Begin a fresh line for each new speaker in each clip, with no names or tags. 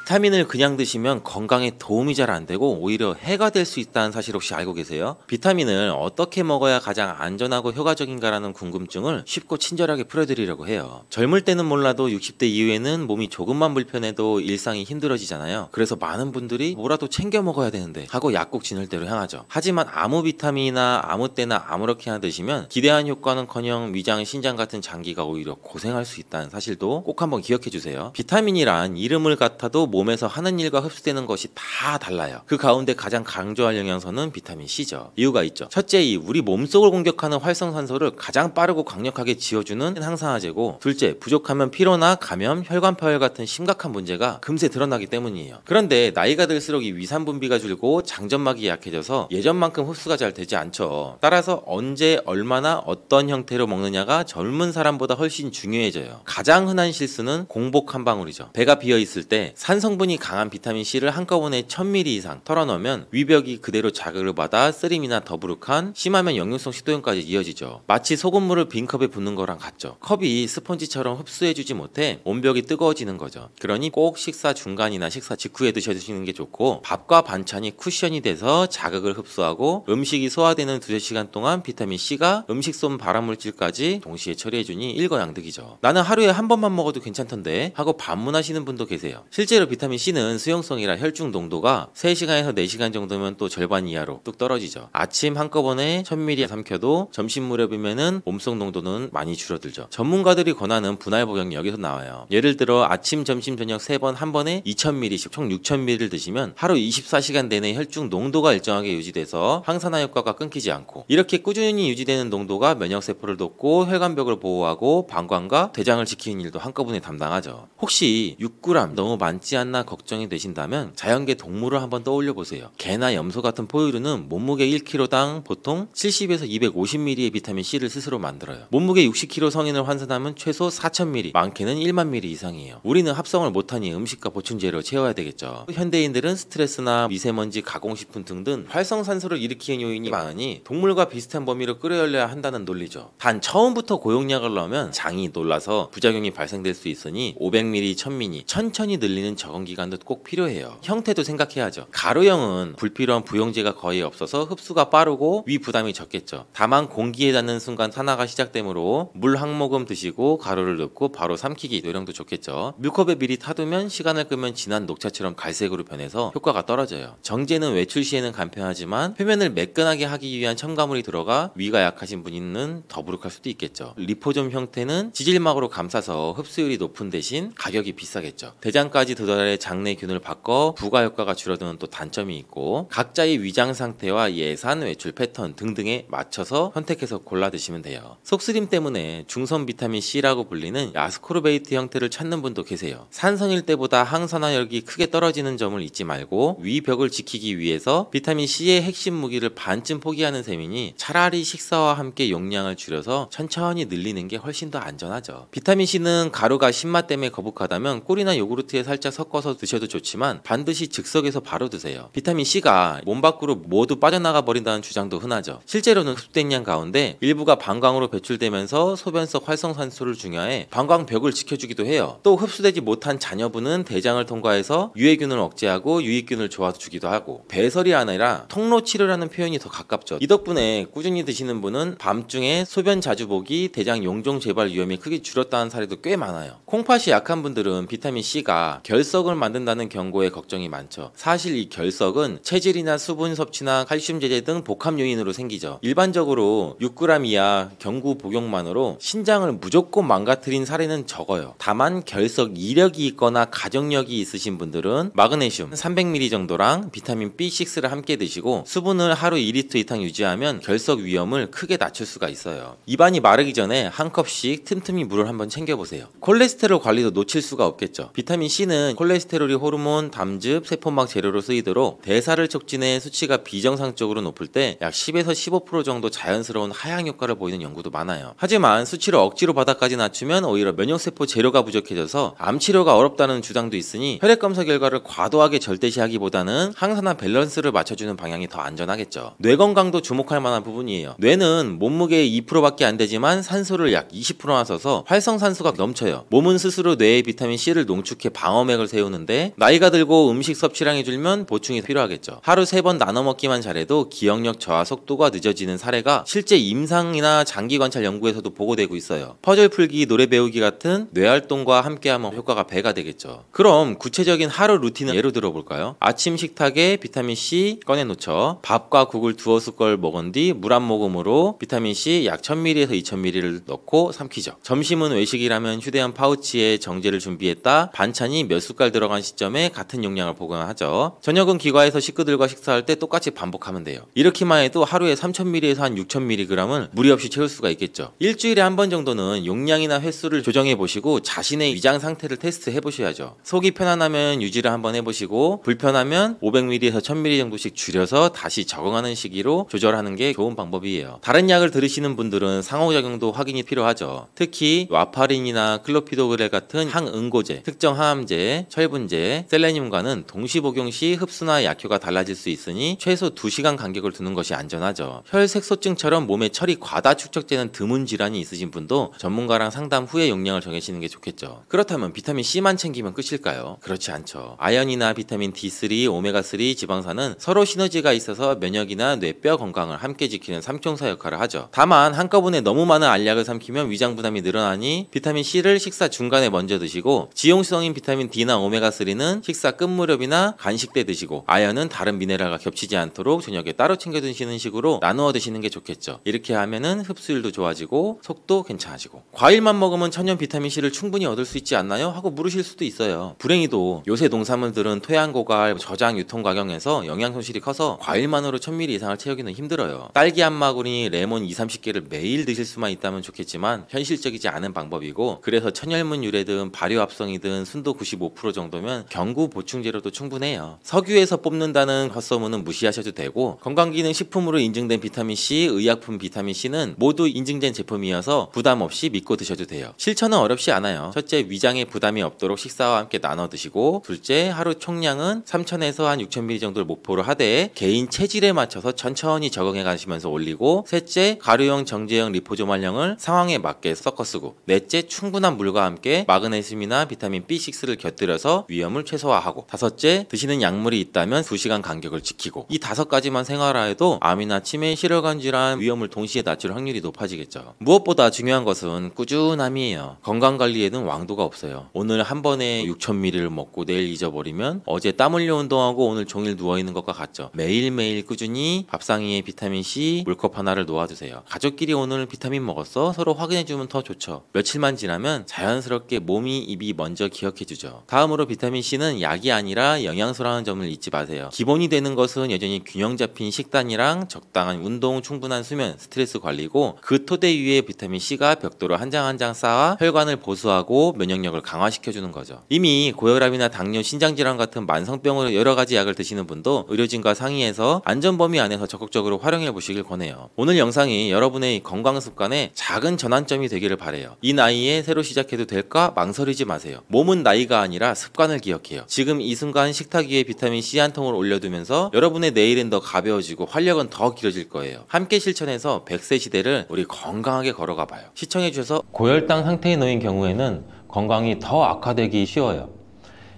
비타민을 그냥 드시면 건강에 도움이 잘 안 되고 오히려 해가 될 수 있다는 사실 혹시 알고 계세요? 비타민을 어떻게 먹어야 가장 안전하고 효과적인가라는 궁금증을 쉽고 친절하게 풀어드리려고 해요. 젊을 때는 몰라도 60대 이후에는 몸이 조금만 불편해도 일상이 힘들어지잖아요. 그래서 많은 분들이 뭐라도 챙겨 먹어야 되는데 하고 약국 진열대로 향하죠. 하지만 아무 비타민이나 아무 때나 아무렇게나 드시면 기대한 효과는커녕 위장, 신장 같은 장기가 오히려 고생할 수 있다는 사실도 꼭 한번 기억해 주세요. 비타민이란 이름을 같아도 몸에서 하는 일과 흡수되는 것이 다 달라요. 그 가운데 가장 강조할 영양소는 비타민 C죠. 이유가 있죠. 첫째, 우리 몸속을 공격하는 활성산소를 가장 빠르고 강력하게 지어주는 항산화제고, 둘째, 부족하면 피로나 감염, 혈관 파열 같은 심각한 문제가 금세 드러나기 때문이에요. 그런데 나이가 들수록 이 위산 분비가 줄고 장점막이 약해져서 예전만큼 흡수가 잘 되지 않죠. 따라서 언제 얼마나 어떤 형태로 먹느냐가 젊은 사람보다 훨씬 중요해져요. 가장 흔한 실수는 공복 한 방울이죠. 배가 비어 있을 때 산성분이 강한 비타민 C를 한꺼번에 1000ml 이상 털어넣으면 위벽이 그대로 자극을 받아 쓰림이나 더부룩한, 심하면 역류성 식도염까지 이어지죠. 마치 소금물을 빈 컵에 붓는 거랑 같죠. 컵이 스펀지처럼 흡수해주지 못해 온벽이 뜨거워지는 거죠. 그러니 꼭 식사 중간이나 식사 직후에 드셔주시는 게 좋고, 밥과 반찬이 쿠션이 돼서 자극을 흡수하고 음식이 소화되는 두세 시간 동안 비타민 C가 음식 속 발암물질까지 동시에 처리해주니 일거양득이죠. 나는 하루에 한 번만 먹어도 괜찮던데 하고 반문하시는 분도 계세요. 실제로 비타민 C는 수용성이라 혈중 농도가 3시간에서 4시간 정도면 또 절반 이하로 뚝 떨어지죠. 아침 한꺼번에 1000ml 삼켜도 점심 무렵이면은 몸속 농도는 많이 줄어들죠. 전문가들이 권하는 분할 복용이 여기서 나와요. 예를 들어 아침, 점심, 저녁 3번 한 번에 2000ml씩 총 6000ml를 드시면 하루 24시간 내내 혈중 농도가 일정하게 유지돼서 항산화 효과가 끊기지 않고, 이렇게 꾸준히 유지되는 농도가 면역세포를 돕고 혈관벽을 보호하고 방광과 대장을 지키는 일도 한꺼번에 담당하죠. 혹시 6g 너무 많지 않나 걱정이 되신다면 자연계 동물을 한번 떠올려 보세요. 개나 염소 같은 포유류는 몸무게 1kg당 보통 70에서 250ml의 비타민 C를 스스로 만들어요. 몸무게 60kg 성인을 환산하면 최소 4000ml, 많게는 1만 ml 이상이에요. 우리는 합성을 못하니 음식과 보충제로 채워야 되겠죠. 현대인들은 스트레스나 미세먼지, 가공식품 등등 활성산소를 일으키는 요인이 많으니 동물과 비슷한 범위로 끌어올려야 한다는 논리죠. 단 처음부터 고용량을 넣으면 장이 놀라서 부작용이 발생될 수 있으니 500ml, 1000ml 천천히 늘리는 적응 기간도 꼭 필요해요. 형태도 생각해야죠. 가루형은 불필요한 부용제가 거의 없어서 흡수가 빠르고 위 부담이 적겠죠. 다만 공기에 닿는 순간 산화가 시작되므로 물 한 모금 드시고 가루를 넣고 바로 삼키기, 요령도 좋겠죠. 물컵에 미리 타두면 시간을 끄면 진한 녹차처럼 갈색으로 변해서 효과가 떨어져요. 정제는 외출 시에는 간편하지만 표면을 매끈하게 하기 위한 첨가물이 들어가 위가 약하신 분은 더부룩할 수도 있겠죠. 리포좀 형태는 지질막으로 감싸서 흡수율이 높은 대신 가격이 비싸겠죠. 대장까지 도달해 장내균을 바꿔 부가 효과가 줄어드는 또 단점이 있고, 각자의 위장 상태와 예산, 외출 패턴 등등에 맞춰서 선택해서 골라 드시면 돼요. 속쓰림 때문에 중성 비타민 C라고 불리는 아스코르베이트 형태를 찾는 분도 계세요. 산성일 때보다 항산화력이 크게 떨어지는 점을 잊지 말고 위벽을 지키기 위해서 비타민 C의 핵심 무기를 반쯤 포기하는 셈이니 차라리 식사와 함께 용량을 줄여서 천천히 늘리는 게 훨씬 더 안전하죠. 비타민 C는 가루가 신맛 때문에 거북하다면 꿀이나 요구르트에 살짝 섞어서 드셔도 좋지만 반드시 즉석에서 바로 드세요. 비타민 C가 몸 밖으로 모두 빠져나가 버린다는 주장도 흔하죠. 실제로는 흡수된 양 가운데 일부가 방광으로 배출되면서 소변 속 활성산소를 중화해 방광벽을 지켜주기도 해요. 또 흡수되지 못한 잔여분은 대장을 통과해서 유해균을 억제하고 유익균을 조아주기도 하고, 배설이 아니라 통로치료라는 표현이 더 가깝죠. 이 덕분에 꾸준히 드시는 분은 밤중에 소변 자주 보기, 대장 용종 재발 위험이 크게 줄었다는 사례도 꽤 많아요. 콩팥이 약한 분들은 비타민 C가 결석을 만든다는 경고에 걱정이 많죠. 사실 이 결석은 체질이나 수분 섭취나 칼슘 제제 등 복합 요인으로 생기죠. 일반적으로 6g 이하 경구 복용만으로 신장을 무조건 망가뜨린 사례는 적어요. 다만 결석 이력이 있거나 가족력이 있으신 분들은 마그네슘 300ml 정도랑 비타민 B6를 함께 드시고 수분을 하루 2리터 이상 유지하면 결석 위험을 크게 낮출 수가 있어요. 입안이 마르기 전에 한 컵씩 틈틈이 물을 한번 챙겨보세요. 콜레스테롤 관리도 놓칠 수가 없겠죠. 비타민 C는 콜레스테롤이 호르몬, 담즙, 세포막 재료로 쓰이도록 대사를 촉진해 수치가 비정상적으로 높을 때 약 10에서 15% 정도 자연스러운 하향 효과를 보이는 연구도 많아요. 하지만 수치를 억지로 바닥까지 낮추면 오히려 면역세포 재료가 부족해져서 암 치료가 어렵다는 주장도 있으니 혈액 검사 결과를 과도하게 절대시하기보다는 항산화 밸런스를 맞춰주는 방향이 더 안전하겠죠. 뇌 건강도 주목할 만한 부분이에요. 뇌는 몸무게의 2%밖에 안 되지만 산소를 약 20%나 써서 활성산소가 넘쳐요. 몸은 스스로 뇌의 비타민 C를 농축해 방어맥을 세우는데 나이가 들고 음식 섭취량이 줄면 보충이 필요하겠죠. 하루 3번 나눠 먹기만 잘해도 기억력 저하 속도가 늦어지는 사례가 실제 임상이나 장기 관찰 연구에서도 보고되고 있어요. 퍼즐 풀기, 노래 배우기 같은 뇌활동과 함께하면 효과가 배가 되겠죠. 그럼 구체적인 하루 루틴을 예로 들어볼까요? 아침 식탁에 비타민C 꺼내놓죠. 밥과 국을 두어 숟갈 먹은 뒤 물 한 모금으로 비타민C 약 1000ml에서 2000ml를 넣고 삼키죠. 점심은 외식이라면 휴대용 파우치에 정제를 준비했다 반찬이 몇 숟갈 들어간 시점에 같은 용량을 보관하죠. 저녁은 기과에서 식구들과 식사할 때 똑같이 반복하면 돼요. 이렇게만 해도 하루에 3000ml에서 한 6000mg을 무리 없이 채울 수가 있겠죠. 일주일에 한 번 정도는 용량이나 횟수를 조정해 보시고 자신의 위장 상태를 테스트해 보셔야죠. 속이 편안하면 유지를 한번 해보시고 불편하면 500ml에서 1000ml 정도씩 줄여서 다시 적응하는 시기로 조절하는 게 좋은 방법이에요. 다른 약을 들으시는 분들은 상호작용도 확인이 필요하죠. 특히 와파린이나 클로피도그렐 같은 항응고제, 특정 항암제, 철분제, 셀레늄과는 동시 복용 시 흡수나 약효가 달라질 수 있으니 최소 2시간 간격을 두는 것이 안전하죠. 혈색소증처럼 몸에 철이 과다 축적되는 드문 질환이 있으신 분도 전문가랑 상담 후에 용량을 정하시는 게 좋겠죠. 그렇다면 비타민 C만 챙기면 끝일까요? 그렇지 않죠. 아연이나 비타민 D3, 오메가3, 지방산은 서로 시너지가 있어서 면역이나 뇌뼈 건강을 함께 지키는 삼총사 역할을 하죠. 다만 한꺼번에 너무 많은 알약을 삼키면 위장 부담이 늘어나니 비타민 C를 식사 중간에 먼저 드시고 지용성인 비타민 D나 오메가3는 식사 끝 무렵이나 간식 때 드시고 아연은 다른 미네랄과 겹치지 않도록 저녁에 따로 챙겨 드시는 식으로 나누어 드시는 게 좋겠죠. 이렇게 하면은 흡수율도 좋아지고 속도 괜찮아지고 과일만 먹으면 천연 비타민 C를 충분히 얻을 수 있지 않나요? 하고 물으실 수도 있어요. 불행히도 요새 농산물들은 토양 고갈, 저장 유통 과정에서 영양 손실이 커서 과일만으로 1000ml 이상을 채우기는 힘들어요. 딸기 한 마구니 레몬 2-30개를 매일 드실 수만 있다면 좋겠지만 현실적이지 않은 방법이고 그래서 천혈문 유래든 발효합성이든 순도 95% 정도면 경구 보충제로도 충분해요. 석유에서 뽑는다는 헛소문은 무시하셔도 되고 건강기능식품으로 인증된 비타민C, 의약품 비타민C는 모두 인증된 제품이어서 부담 없이 믿고 드셔도 돼요. 실천은 어렵지 않아요. 첫째, 위장에 부담이 없도록 식사와 함께 나눠 드시고 둘째, 하루 총량은 3000에서 한 6000ml 정도를 목표로 하되 개인 체질에 맞춰서 천천히 적응해 가시면서 올리고 셋째, 가루형, 정제형, 리포조말령을 상황에 맞게 섞어 쓰고 넷째, 충분한 물과 함께 마그네슘이나 비타민 B6를 곁들여서 위험을 최소화하고 다섯째, 드시는 약물이 있다면 2시간 간격을 지키고 이 5가지만 생활화해도 암이나 치매, 실혈관 질환 위험을 동시에 낮출 확률이 높아지겠죠. 무엇보다 중요한 것은 꾸준함이에요. 건강관리에는 왕도가 없어요. 오늘 한 번에 6000ml를 먹고 내일 잊어버리면 어제 땀 흘려 운동하고 오늘 종일 누워있는 것과 같죠. 매일매일 꾸준히 밥상위에 비타민C 물컵 하나를 놓아두세요. 가족끼리 오늘 비타민 먹었어? 서로 확인해주면 더 좋죠. 며칠만 지나면 자연스럽게 몸이 입이 먼저 기억해주죠. 다음으로 비타민C는 약이 아니라 영양소라는 점을 잊지 마세요. 기본이 되는 것은 여전히 균형 잡힌 식단이랑 적당한 운동, 충분한 수면, 스트레스 관리고 그 토대 위에 비타민C가 벽돌을 한 장 한 장 쌓아 혈관을 보수하고 면역력을 강화시켜주는 거죠. 이미 고혈압이나 당뇨, 신장질환 같은 만성병으로 여러가지 약을 드시는 분도 의료진과 상의해서 안전범위 안에서 적극적으로 활용해 보시길 권해요. 오늘 영상이 여러분의 건강습관에 작은 전환점이 되기를 바래요. 이 나이에 새로 시작해도 될까? 망설이지 마세요. 몸은 나이가 아니라 습관을 기억해요. 지금 이 순간 식탁 위에 비타민C 한 통을 올려두면서 여러분의 내일은 더 가벼워지고 활력은 더 길어질 거예요. 함께 실천해서 100세 시대를 우리 건강하게 걸어가 봐요. 시청해주셔서 고혈당 상태에 놓인 경우에는 건강이 더 악화되기 쉬워요.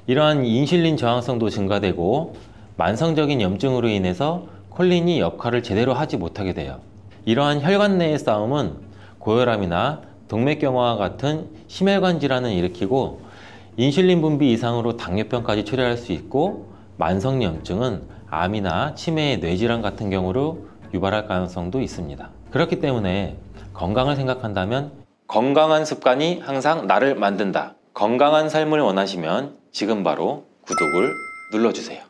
이러한 인슐린 저항성도 증가되고 만성적인 염증으로 인해서 콜린이 역할을 제대로 하지 못하게 돼요. 이러한 혈관 내의 싸움은 고혈압이나 동맥경화와 같은 심혈관 질환을 일으키고 인슐린 분비 이상으로 당뇨병까지 초래할 수 있고 만성염증은 암이나 치매, 뇌질환 같은 경우로 유발할 가능성도 있습니다. 그렇기 때문에 건강을 생각한다면 건강한 습관이 항상 나를 만든다. 건강한 삶을 원하시면 지금 바로 구독을 눌러주세요.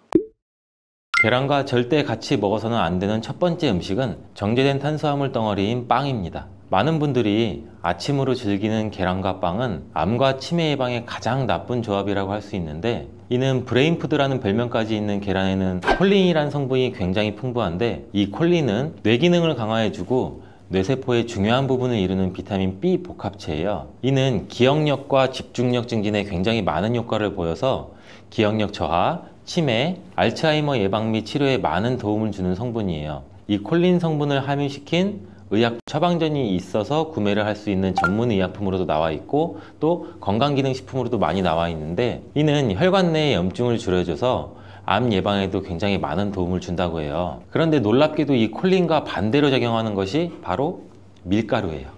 계란과 절대 같이 먹어서는 안 되는 첫 번째 음식은 정제된 탄수화물 덩어리인 빵입니다. 많은 분들이 아침으로 즐기는 계란과 빵은 암과 치매 예방에 가장 나쁜 조합이라고 할 수 있는데 이는 브레인푸드라는 별명까지 있는 계란에는 콜린이라는 성분이 굉장히 풍부한데 이 콜린은 뇌 기능을 강화해주고 뇌세포의 중요한 부분을 이루는 비타민 B 복합체예요. 이는 기억력과 집중력 증진에 굉장히 많은 효과를 보여서 기억력 저하, 치매, 알츠하이머 예방 및 치료에 많은 도움을 주는 성분이에요. 이 콜린 성분을 함유시킨 의약 처방전이 있어서 구매를 할 수 있는 전문 의약품으로도 나와 있고 또 건강기능식품으로도 많이 나와 있는데, 이는 혈관 내의 염증을 줄여줘서 암 예방에도 굉장히 많은 도움을 준다고 해요. 그런데 놀랍게도 이 콜린과 반대로 작용하는 것이 바로 밀가루예요.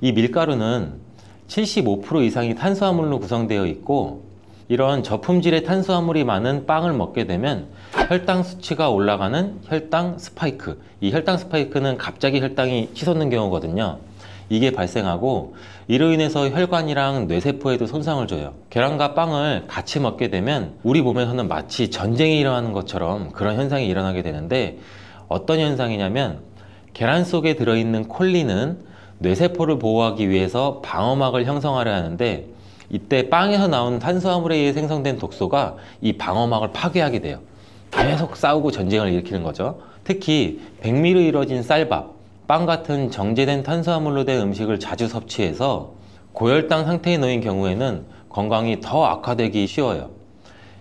이 밀가루는 75% 이상이 탄수화물로 구성되어 있고, 이런 저품질의 탄수화물이 많은 빵을 먹게 되면 혈당 수치가 올라가는 혈당 스파이크, 이 혈당 스파이크는 갑자기 혈당이 치솟는 경우거든요. 이게 발생하고 이로 인해서 혈관이랑 뇌세포에도 손상을 줘요. 계란과 빵을 같이 먹게 되면 우리 몸에서는 마치 전쟁이 일어나는 것처럼 그런 현상이 일어나게 되는데, 어떤 현상이냐면 계란 속에 들어있는 콜린은 뇌세포를 보호하기 위해서 방어막을 형성하려 하는데, 이때 빵에서 나온 탄수화물에 의해 생성된 독소가 이 방어막을 파괴하게 돼요. 계속 싸우고 전쟁을 일으키는 거죠. 특히 백미로 이루어진 쌀밥, 빵 같은 정제된 탄수화물로 된 음식을 자주 섭취해서 고혈당 상태에 놓인 경우에는 건강이 더 악화되기 쉬워요.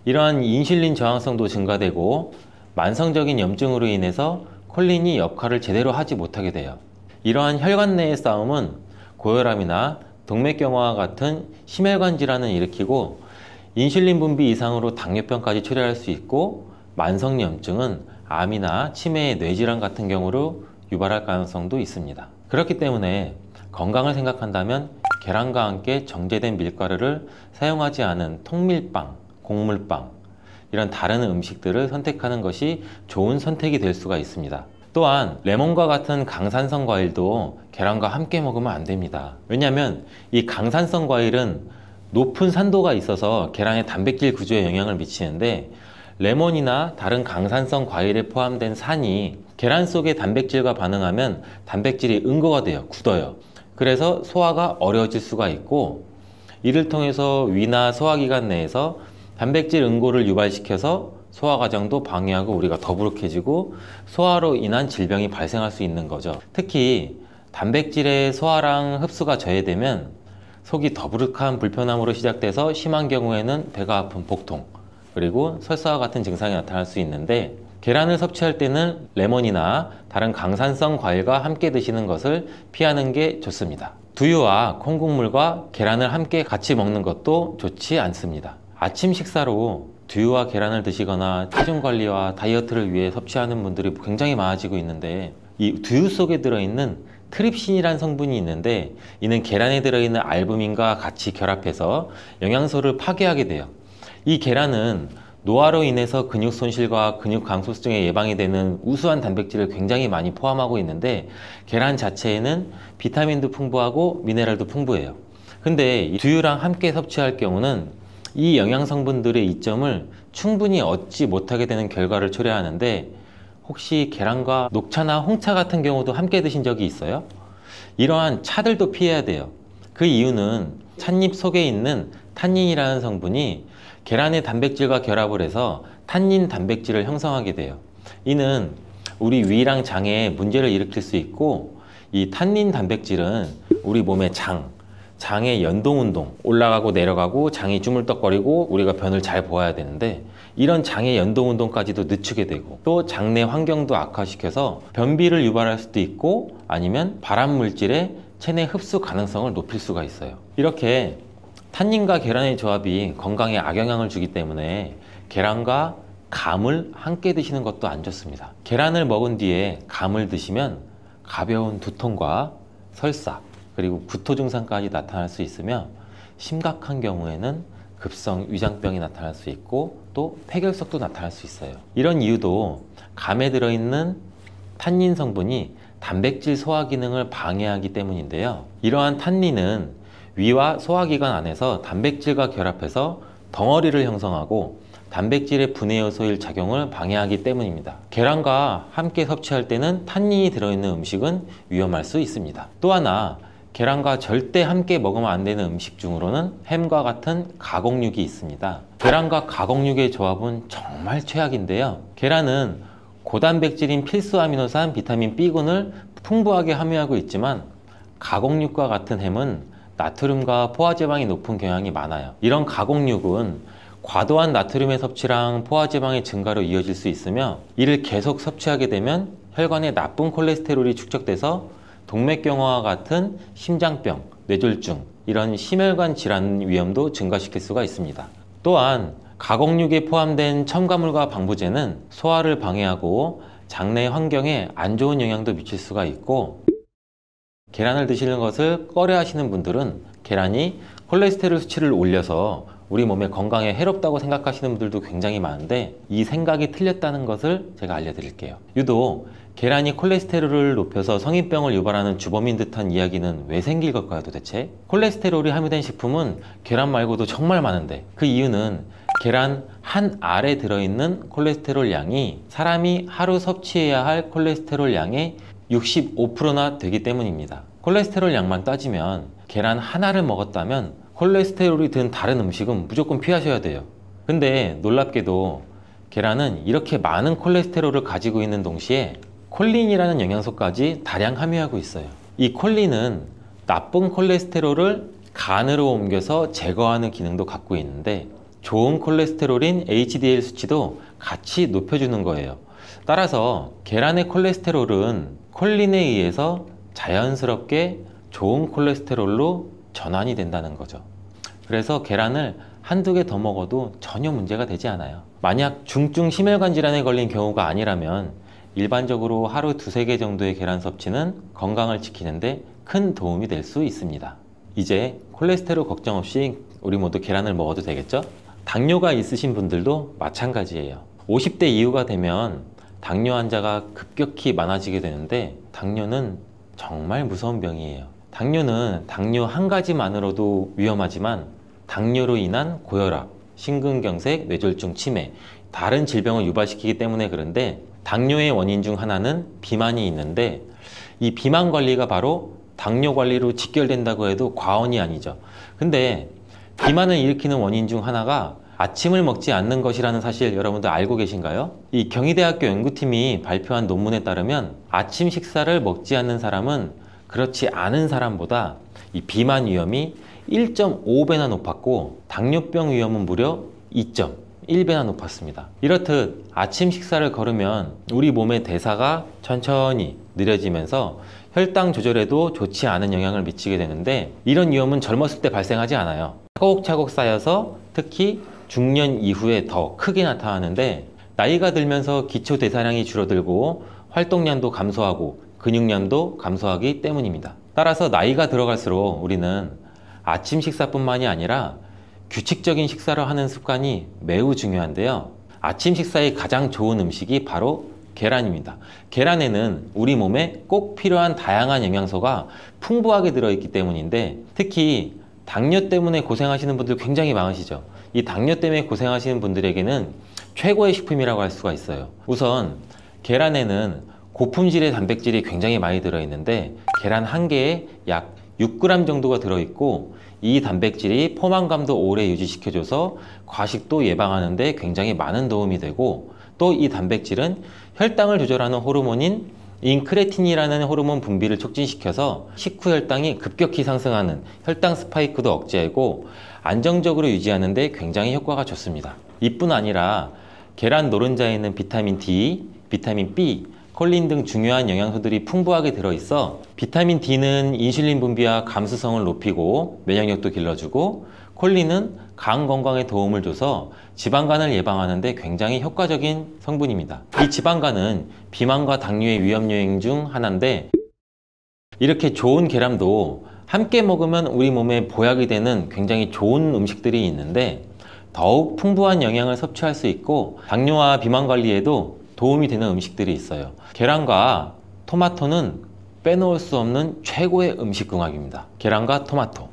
이러한 인슐린 저항성도 증가되고 만성적인 염증으로 인해서 콜린이 역할을 제대로 하지 못하게 돼요. 이러한 혈관 내의 싸움은 고혈압이나 동맥경화와 같은 심혈관 질환을 일으키고 인슐린 분비 이상으로 당뇨병까지 초래할 수 있고, 만성염증은 암이나 치매의 뇌질환 같은 경우로 유발할 가능성도 있습니다. 그렇기 때문에 건강을 생각한다면 계란과 함께 정제된 밀가루를 사용하지 않은 통밀빵, 곡물빵, 이런 다른 음식들을 선택하는 것이 좋은 선택이 될 수가 있습니다. 또한 레몬과 같은 강산성 과일도 계란과 함께 먹으면 안 됩니다. 왜냐하면 이 강산성 과일은 높은 산도가 있어서 계란의 단백질 구조에 영향을 미치는데, 레몬이나 다른 강산성 과일에 포함된 산이 계란 속의 단백질과 반응하면 단백질이 응고가 돼요. 굳어요. 그래서 소화가 어려워질 수가 있고, 이를 통해서 위나 소화기관 내에서 단백질 응고를 유발시켜서 소화 과정도 방해하고 우리가 더부룩해지고 소화로 인한 질병이 발생할 수 있는 거죠. 특히 단백질의 소화랑 흡수가 저해되면 속이 더부룩한 불편함으로 시작돼서 심한 경우에는 배가 아픈 복통, 그리고 설사와 같은 증상이 나타날 수 있는데, 계란을 섭취할 때는 레몬이나 다른 강산성 과일과 함께 드시는 것을 피하는 게 좋습니다. 두유와 콩국물과 계란을 함께 같이 먹는 것도 좋지 않습니다. 아침 식사로 두유와 계란을 드시거나 체중 관리와 다이어트를 위해 섭취하는 분들이 굉장히 많아지고 있는데, 이 두유 속에 들어있는 트립신이라는 성분이 있는데, 이는 계란에 들어있는 알부민과 같이 결합해서 영양소를 파괴하게 돼요. 이 계란은 노화로 인해서 근육 손실과 근육 감소증에 예방이 되는 우수한 단백질을 굉장히 많이 포함하고 있는데, 계란 자체에는 비타민도 풍부하고 미네랄도 풍부해요. 근데 이 두유랑 함께 섭취할 경우는 이 영양 성분들의 이점을 충분히 얻지 못하게 되는 결과를 초래하는데, 혹시 계란과 녹차나 홍차 같은 경우도 함께 드신 적이 있어요? 이러한 차들도 피해야 돼요. 그 이유는 찻잎 속에 있는 탄닌이라는 성분이 계란의 단백질과 결합을 해서 탄닌 단백질을 형성하게 돼요. 이는 우리 위랑 장에 문제를 일으킬 수 있고, 이 탄닌 단백질은 우리 몸의 장의 연동운동, 올라가고 내려가고 장이 주물떡거리고 우리가 변을 잘 보아야 되는데, 이런 장의 연동운동까지도 늦추게 되고, 또 장내 환경도 악화시켜서 변비를 유발할 수도 있고, 아니면 발암물질의 체내 흡수 가능성을 높일 수가 있어요. 이렇게 탄닌과 계란의 조합이 건강에 악영향을 주기 때문에 계란과 감을 함께 드시는 것도 안 좋습니다. 계란을 먹은 뒤에 감을 드시면 가벼운 두통과 설사, 그리고 구토 증상까지 나타날 수 있으며, 심각한 경우에는 급성 위장병이 나타날 수 있고 또 폐결석도 나타날 수 있어요. 이런 이유도 감에 들어있는 탄닌 성분이 단백질 소화 기능을 방해하기 때문인데요. 이러한 탄닌은 위와 소화기관 안에서 단백질과 결합해서 덩어리를 형성하고 단백질의 분해 요소일 작용을 방해하기 때문입니다. 계란과 함께 섭취할 때는 탄닌이 들어있는 음식은 위험할 수 있습니다. 또 하나, 계란과 절대 함께 먹으면 안 되는 음식 중으로는 햄과 같은 가공육이 있습니다. 계란과 가공육의 조합은 정말 최악인데요. 계란은 고단백질인 필수 아미노산 비타민 B군을 풍부하게 함유하고 있지만, 가공육과 같은 햄은 나트륨과 포화지방이 높은 경향이 많아요. 이런 가공육은 과도한 나트륨의 섭취랑 포화지방의 증가로 이어질 수 있으며, 이를 계속 섭취하게 되면 혈관에 나쁜 콜레스테롤이 축적돼서 동맥경화와 같은 심장병, 뇌졸중, 이런 심혈관 질환 위험도 증가시킬 수가 있습니다. 또한 가공육에 포함된 첨가물과 방부제는 소화를 방해하고 장내 환경에 안 좋은 영향도 미칠 수가 있고, 계란을 드시는 것을 꺼려 하시는 분들은 계란이 콜레스테롤 수치를 올려서 우리 몸에 건강에 해롭다고 생각하시는 분들도 굉장히 많은데, 이 생각이 틀렸다는 것을 제가 알려드릴게요. 유독 계란이 콜레스테롤을 높여서 성인병을 유발하는 주범인 듯한 이야기는 왜 생길 걸까요, 도대체? 콜레스테롤이 함유된 식품은 계란 말고도 정말 많은데, 그 이유는 계란 한 알에 들어있는 콜레스테롤 양이 사람이 하루 섭취해야 할 콜레스테롤 양의 65%나 되기 때문입니다. 콜레스테롤 양만 따지면 계란 하나를 먹었다면 콜레스테롤이 든 다른 음식은 무조건 피하셔야 돼요. 근데 놀랍게도 계란은 이렇게 많은 콜레스테롤을 가지고 있는 동시에 콜린이라는 영양소까지 다량 함유하고 있어요. 이 콜린은 나쁜 콜레스테롤을 간으로 옮겨서 제거하는 기능도 갖고 있는데, 좋은 콜레스테롤인 HDL 수치도 같이 높여주는 거예요. 따라서 계란의 콜레스테롤은 콜린에 의해서 자연스럽게 좋은 콜레스테롤로 전환이 된다는 거죠. 그래서 계란을 한두 개 더 먹어도 전혀 문제가 되지 않아요. 만약 중증 심혈관 질환에 걸린 경우가 아니라면 일반적으로 하루 두세 개 정도의 계란 섭취는 건강을 지키는데 큰 도움이 될 수 있습니다. 이제 콜레스테롤 걱정 없이 우리 모두 계란을 먹어도 되겠죠? 당뇨가 있으신 분들도 마찬가지예요. 50대 이후가 되면 당뇨 환자가 급격히 많아지게 되는데, 당뇨는 정말 무서운 병이에요. 당뇨는 당뇨 한 가지만으로도 위험하지만 당뇨로 인한 고혈압, 심근경색, 뇌졸중, 치매, 다른 질병을 유발시키기 때문에 그런데, 당뇨의 원인 중 하나는 비만이 있는데, 이 비만 관리가 바로 당뇨 관리로 직결된다고 해도 과언이 아니죠. 근데 비만을 일으키는 원인 중 하나가 아침을 먹지 않는 것이라는 사실 여러분들 알고 계신가요? 이 경희대학교 연구팀이 발표한 논문에 따르면 아침 식사를 먹지 않는 사람은 그렇지 않은 사람보다 이 비만 위험이 1.5배나 높았고, 당뇨병 위험은 무려 2.1배나 높았습니다. 이렇듯 아침 식사를 거르면 우리 몸의 대사가 천천히 느려지면서 혈당 조절에도 좋지 않은 영향을 미치게 되는데, 이런 위험은 젊었을 때 발생하지 않아요. 차곡차곡 쌓여서 특히 중년 이후에 더 크게 나타나는데, 나이가 들면서 기초 대사량이 줄어들고 활동량도 감소하고 근육량도 감소하기 때문입니다. 따라서 나이가 들어갈수록 우리는 아침 식사뿐만이 아니라 규칙적인 식사를 하는 습관이 매우 중요한데요. 아침 식사에 가장 좋은 음식이 바로 계란입니다. 계란에는 우리 몸에 꼭 필요한 다양한 영양소가 풍부하게 들어있기 때문인데, 특히 당뇨 때문에 고생하시는 분들 굉장히 많으시죠. 이 당뇨 때문에 고생하시는 분들에게는 최고의 식품이라고 할 수가 있어요. 우선 계란에는 고품질의 단백질이 굉장히 많이 들어있는데, 계란 한 개에 약 6g 정도가 들어있고, 이 단백질이 포만감도 오래 유지시켜줘서 과식도 예방하는 데 굉장히 많은 도움이 되고, 또 이 단백질은 혈당을 조절하는 호르몬인 인크레틴이라는 호르몬 분비를 촉진시켜서 식후 혈당이 급격히 상승하는 혈당 스파이크도 억제하고 안정적으로 유지하는 데 굉장히 효과가 좋습니다. 이뿐 아니라 계란 노른자에는 비타민 D, 비타민 B, 콜린 등 중요한 영양소들이 풍부하게 들어있어 비타민 D는 인슐린 분비와 감수성을 높이고 면역력도 길러주고, 콜린은 간 건강에 도움을 줘서 지방간을 예방하는 데 굉장히 효과적인 성분입니다. 이 지방간은 비만과 당뇨의 위험 요인 중 하나인데, 이렇게 좋은 계란도 함께 먹으면 우리 몸에 보약이 되는 굉장히 좋은 음식들이 있는데, 더욱 풍부한 영양을 섭취할 수 있고 당뇨와 비만 관리에도 도움이 되는 음식들이 있어요. 계란과 토마토는 빼놓을 수 없는 최고의 음식 궁합입니다. 계란과 토마토,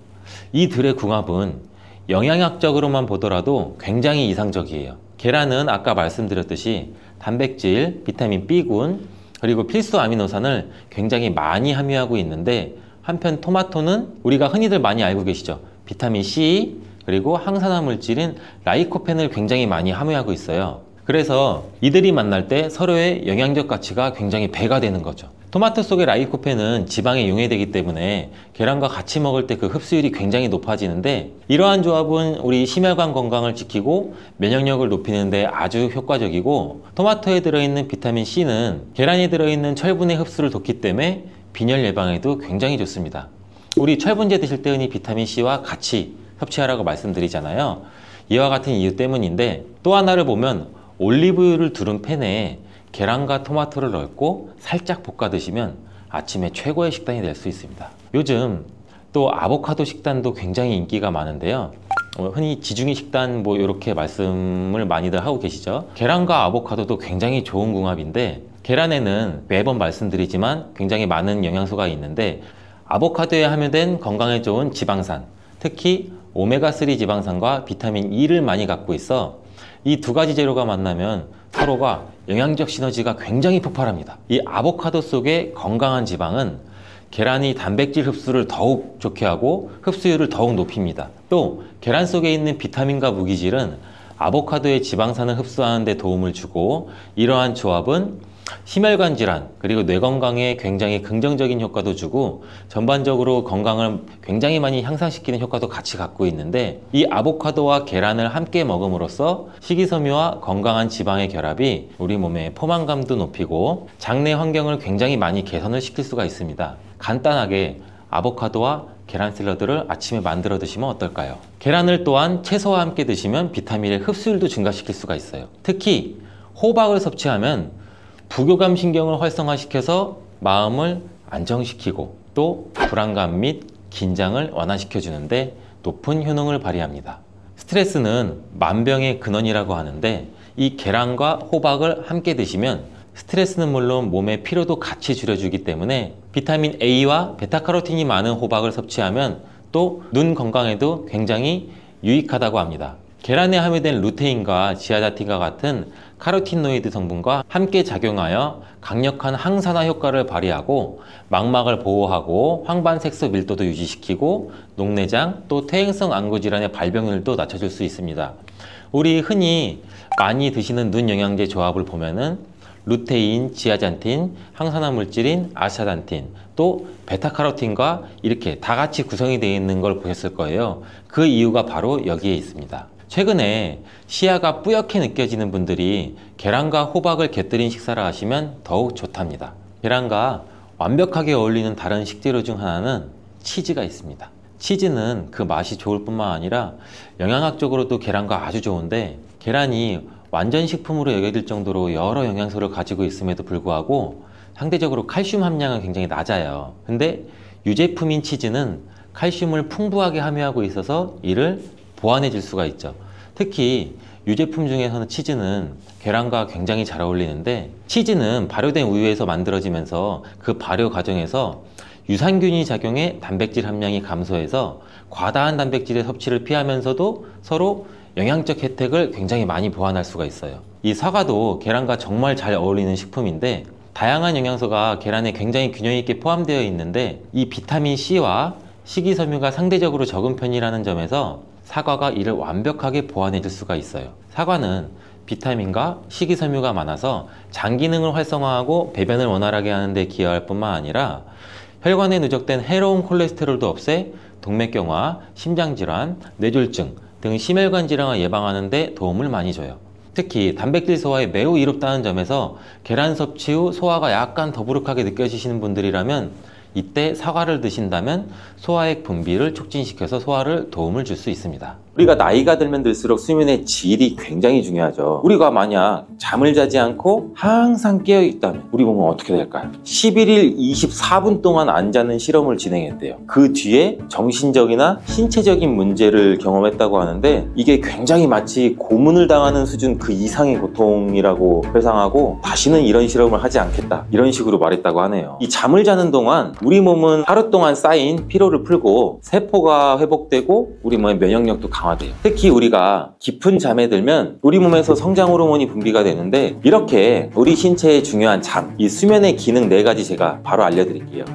이 둘의 궁합은 영양학적으로만 보더라도 굉장히 이상적이에요. 계란은 아까 말씀드렸듯이 단백질, 비타민 B군, 그리고 필수 아미노산을 굉장히 많이 함유하고 있는데, 한편 토마토는 우리가 흔히들 많이 알고 계시죠. 비타민 C, 그리고 항산화 물질인 라이코펜을 굉장히 많이 함유하고 있어요. 그래서 이들이 만날 때 서로의 영양적 가치가 굉장히 배가 되는 거죠. 토마토 속의 라이코펜은 지방에 용해되기 때문에 계란과 같이 먹을 때 그 흡수율이 굉장히 높아지는데, 이러한 조합은 우리 심혈관 건강을 지키고 면역력을 높이는 데 아주 효과적이고, 토마토에 들어있는 비타민 C는 계란에 들어있는 철분의 흡수를 돕기 때문에 빈혈 예방에도 굉장히 좋습니다. 우리 철분제 드실 때 흔히 비타민C와 같이 섭취하라고 말씀드리잖아요. 이와 같은 이유 때문인데, 또 하나를 보면 올리브유를 두른 팬에 계란과 토마토를 넣고 살짝 볶아 드시면 아침에 최고의 식단이 될 수 있습니다. 요즘 또 아보카도 식단도 굉장히 인기가 많은데요. 흔히 지중해 식단 뭐 이렇게 말씀을 많이들 하고 계시죠. 계란과 아보카도도 굉장히 좋은 궁합인데, 계란에는 매번 말씀드리지만 굉장히 많은 영양소가 있는데, 아보카도에 함유된 건강에 좋은 지방산, 특히 오메가3 지방산과 비타민 E를 많이 갖고 있어 이 두 가지 재료가 만나면 서로가 영양적 시너지가 굉장히 폭발합니다. 이 아보카도 속의 건강한 지방은 계란이 단백질 흡수를 더욱 좋게 하고 흡수율을 더욱 높입니다. 또 계란 속에 있는 비타민과 무기질은 아보카도의 지방산을 흡수하는 데 도움을 주고, 이러한 조합은 심혈관 질환 그리고 뇌 건강에 굉장히 긍정적인 효과도 주고 전반적으로 건강을 굉장히 많이 향상시키는 효과도 같이 갖고 있는데, 이 아보카도와 계란을 함께 먹음으로써 식이섬유와 건강한 지방의 결합이 우리 몸의 포만감도 높이고 장내 환경을 굉장히 많이 개선을 시킬 수가 있습니다. 간단하게 아보카도와 계란 샐러드를 아침에 만들어 드시면 어떨까요? 계란을 또한 채소와 함께 드시면 비타민의 흡수율도 증가시킬 수가 있어요. 특히 호박을 섭취하면 부교감 신경을 활성화시켜서 마음을 안정시키고 또 불안감 및 긴장을 완화시켜 주는데 높은 효능을 발휘합니다. 스트레스는 만병의 근원이라고 하는데, 이 계란과 호박을 함께 드시면 스트레스는 물론 몸의 피로도 같이 줄여주기 때문에 비타민 A와 베타카로틴이 많은 호박을 섭취하면 또 눈 건강에도 굉장히 유익하다고 합니다. 계란에 함유된 루테인과 지아자틴과 같은 카로티노이드 성분과 함께 작용하여 강력한 항산화 효과를 발휘하고 망막을 보호하고 황반색소 밀도도 유지시키고 녹내장 또 퇴행성 안구 질환의 발병률도 낮춰줄 수 있습니다. 우리 흔히 많이 드시는 눈 영양제 조합을 보면은 루테인, 지아잔틴, 항산화 물질인 아스타잔틴, 또 베타카로틴과 이렇게 다 같이 구성이 되어 있는 걸 보셨을 거예요. 그 이유가 바로 여기에 있습니다. 최근에 시야가 뿌옇게 느껴지는 분들이 계란과 호박을 곁들인 식사를 하시면 더욱 좋답니다. 계란과 완벽하게 어울리는 다른 식재료 중 하나는 치즈가 있습니다. 치즈는 그 맛이 좋을 뿐만 아니라 영양학적으로도 계란과 아주 좋은데, 계란이 완전 식품으로 여겨질 정도로 여러 영양소를 가지고 있음에도 불구하고 상대적으로 칼슘 함량은 굉장히 낮아요. 근데 유제품인 치즈는 칼슘을 풍부하게 함유하고 있어서 이를 보완해 줄 수가 있죠. 특히 유제품 중에서는 치즈는 계란과 굉장히 잘 어울리는데, 치즈는 발효된 우유에서 만들어지면서 그 발효 과정에서 유산균이 작용해 단백질 함량이 감소해서 과다한 단백질의 섭취를 피하면서도 서로 영양적 혜택을 굉장히 많이 보완할 수가 있어요. 이 사과도 계란과 정말 잘 어울리는 식품인데, 다양한 영양소가 계란에 굉장히 균형 있게 포함되어 있는데, 이 비타민 C와 식이섬유가 상대적으로 적은 편이라는 점에서 사과가 이를 완벽하게 보완해 줄 수가 있어요. 사과는 비타민과 식이섬유가 많아서 장 기능을 활성화하고 배변을 원활하게 하는 데 기여할 뿐만 아니라 혈관에 누적된 해로운 콜레스테롤도 없애 동맥경화, 심장질환, 뇌졸중 등 심혈관 질환을 예방하는 데 도움을 많이 줘요. 특히 단백질 소화에 매우 이롭다는 점에서 계란 섭취 후 소화가 약간 더부룩하게 느껴지시는 분들이라면 이때 사과를 드신다면 소화액 분비를 촉진시켜서 소화를 도움을 줄 수 있습니다. 우리가 나이가 들면 들수록 수면의 질이 굉장히 중요하죠. 우리가 만약 잠을 자지 않고 항상 깨어 있다면 우리 몸은 어떻게 될까요? 11일 24분 동안 안 자는 실험을 진행했대요. 그 뒤에 정신적이나 신체적인 문제를 경험했다고 하는데, 이게 굉장히 마치 고문을 당하는 수준 그 이상의 고통이라고 회상하고 다시는 이런 실험을 하지 않겠다, 이런 식으로 말했다고 하네요. 이 잠을 자는 동안 우리 몸은 하루 동안 쌓인 피로를 풀고 세포가 회복되고 우리 몸의 면역력도 강화돼요. 특히 우리가 깊은 잠에 들면 우리 몸에서 성장 호르몬이 분비가 되는데, 이렇게 우리 신체의 중요한 잠, 이 수면의 기능 4가지 제가 바로 알려드릴게요.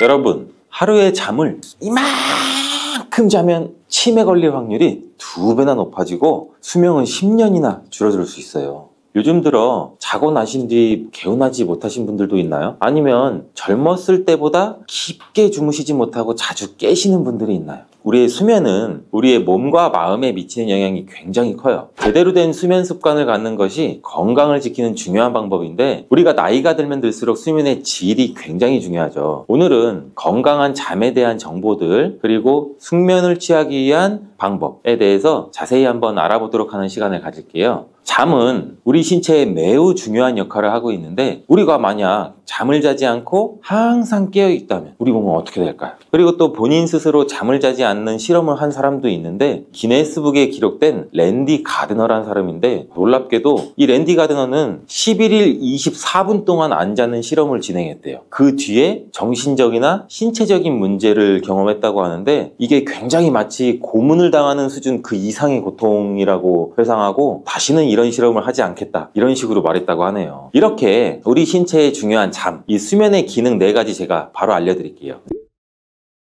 여러분, 하루에 잠을 이만큼 자면 치매 걸릴 확률이 2배나 높아지고 수명은 10년이나 줄어들 수 있어요. 요즘 들어 자고 나신 뒤 개운하지 못하신 분들도 있나요? 아니면 젊었을 때보다 깊게 주무시지 못하고 자주 깨시는 분들이 있나요? 우리의 수면은 우리의 몸과 마음에 미치는 영향이 굉장히 커요. 제대로 된 수면 습관을 갖는 것이 건강을 지키는 중요한 방법인데, 우리가 나이가 들면 들수록 수면의 질이 굉장히 중요하죠. 오늘은 건강한 잠에 대한 정보들, 그리고 숙면을 취하기 위한 방법에 대해서 자세히 한번 알아보도록 하는 시간을 가질게요. 잠은 우리 신체에 매우 중요한 역할을 하고 있는데, 우리가 만약 잠을 자지 않고 항상 깨어 있다면 우리 몸은 어떻게 될까요? 그리고 또 본인 스스로 잠을 자지 않는 실험을 한 사람도 있는데, 기네스북에 기록된 랜디 가드너라는 사람인데, 놀랍게도 이 랜디 가드너는 11일 24분 동안 안 자는 실험을 진행했대요. 그 뒤에 정신적이나 신체적인 문제를 경험했다고 하는데, 이게 굉장히 마치 고문을 당하는 수준 그 이상의 고통이라고 회상하고, 다시는 이런 실험을 하지 않겠다, 이런 식으로 말했다고 하네요. 이렇게 우리 신체에 중요한 잠, 이 수면의 기능 4가지 제가 바로 알려드릴게요.